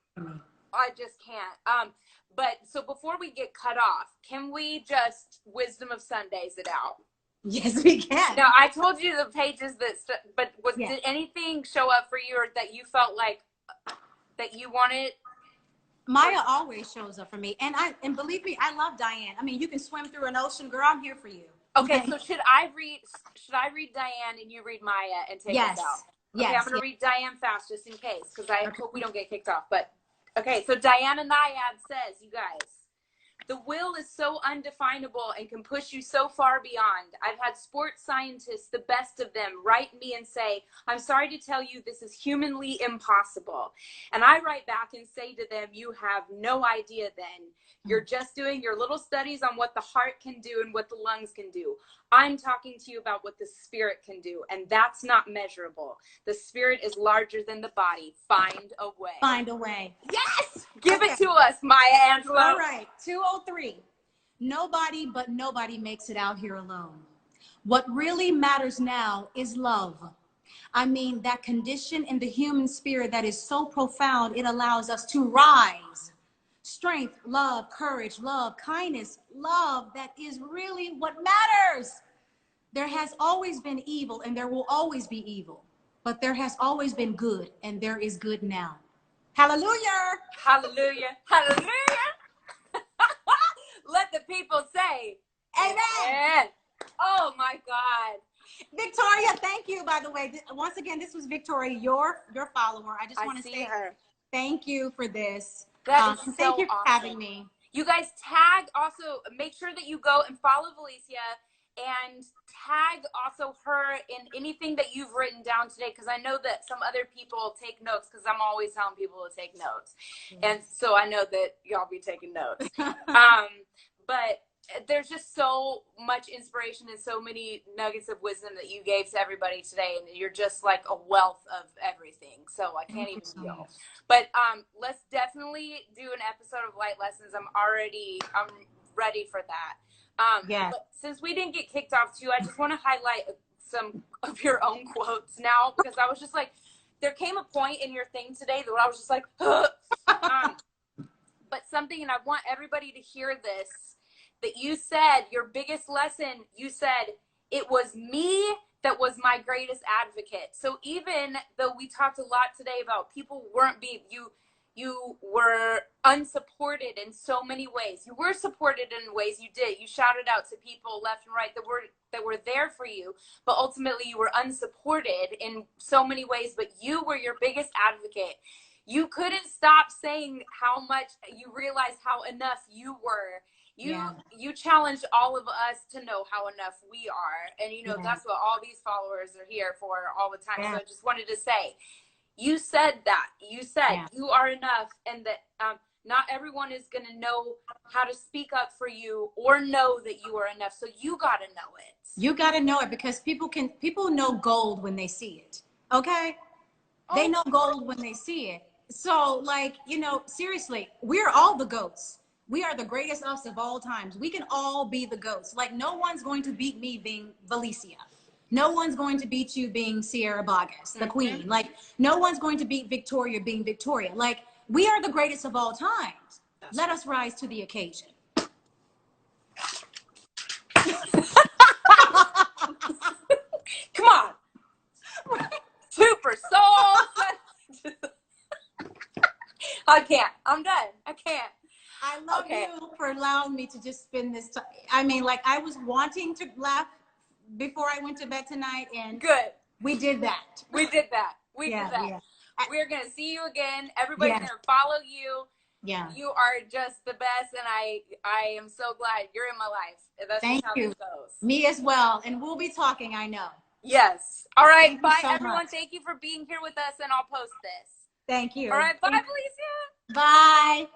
Speaker 1: I just can't. But so before we get cut off, can we just Wisdom of Sundays it out?
Speaker 2: Yes, we can.
Speaker 1: Now, I told you the pages did anything show up for you or that you felt like that you wanted?
Speaker 2: Maya always shows up for me. And believe me, I love Diane. I mean, you can swim through an ocean, girl. I'm here for you.
Speaker 1: Okay, so should I read Diane and you read Maya and take us out? Okay, I'm going to read Diane fast just in case because I hope we don't get kicked off. But okay, so Diana Nyad says, you guys, the will is so undefinable and can push you so far beyond. I've had sports scientists, the best of them, write me and say, I'm sorry to tell you this is humanly impossible. And I write back and say to them, you have no idea then. You're just doing your little studies on what the heart can do and what the lungs can do. I'm talking to you about what the spirit can do, and that's not measurable. The spirit is larger than the body. Find a way.
Speaker 2: Find a way. Yes!
Speaker 1: Give it to us, Maya Angelou.
Speaker 2: All right, 203. Nobody but nobody makes it out here alone. What really matters now is love. I mean, that condition in the human spirit that is so profound, it allows us to rise. Strength, love, courage, love, kindness, love, that is really what matters. There has always been evil and there will always be evil. but there has always been good, and there is good now. Hallelujah.
Speaker 1: Hallelujah. Hallelujah. Let the people say
Speaker 2: Amen.
Speaker 1: Amen. Oh my God.
Speaker 2: Victoria, thank you, by the way. Once again, this was Victoria, your follower. I just want to say
Speaker 1: her.
Speaker 2: Thank you for this.
Speaker 1: That is so
Speaker 2: thank you for
Speaker 1: awesome.
Speaker 2: having me.
Speaker 1: You guys tag also, make sure that you go and follow Valisia and tag also her in anything that you've written down today, because I know that some other people take notes, because I'm always telling people to take notes. And so I know that y'all be taking notes. But there's just so much inspiration and so many nuggets of wisdom that you gave to everybody today, and you're just like a wealth of everything. So I can't even deal. But let's definitely do an episode of Light Lessons. I'm ready for that. But since we didn't get kicked off too, I just want to highlight some of your own quotes now, because I was just like, there came a point in your thing today that I was just like, but something, and I want everybody to hear this, that you said your biggest lesson, you said, it was me that was my greatest advocate. So even though we talked a lot today about people weren't being, you were unsupported in so many ways. You were supported in ways you did. You shouted out to people left and right that were there for you, but ultimately you were unsupported in so many ways, but you were your biggest advocate. You couldn't stop saying how much you realized how enough you were. You challenged all of us to know how enough we are. And, you know, that's what all these followers are here for all the time. So I just wanted to say, you said that. You said you are enough, and that not everyone is going to know how to speak up for you or know that you are enough. So you got to know it. You got to know it, because people know gold when they see it. Okay? They know gold when they see it. So, like, you know, seriously, we're all the goats. We are the greatest us of all times. We can all be the goats. Like, no one's going to beat me being Valisia. No one's going to beat you being Sierra Boggess, the queen. Like, no one's going to beat Victoria being Victoria. Like, we are the greatest of all times. Let us rise to the occasion. Come on. Super soul. I can't. I'm done. I can't. I love you for allowing me to just spend this time. I mean, like, I was wanting to laugh before I went to bed tonight, and we did that. We did that. We did that. Yeah. We're going to see you again. Everybody's going to follow you. Yeah. You are just the best, and I am so glad you're in my life. That's Thank just how you. This goes. Me as well. And we'll be talking, I know. Yes. All right. Bye, so everyone. Much. Thank you for being here with us, and I'll post this. Thank you. All right. Bye, Valisia. Bye.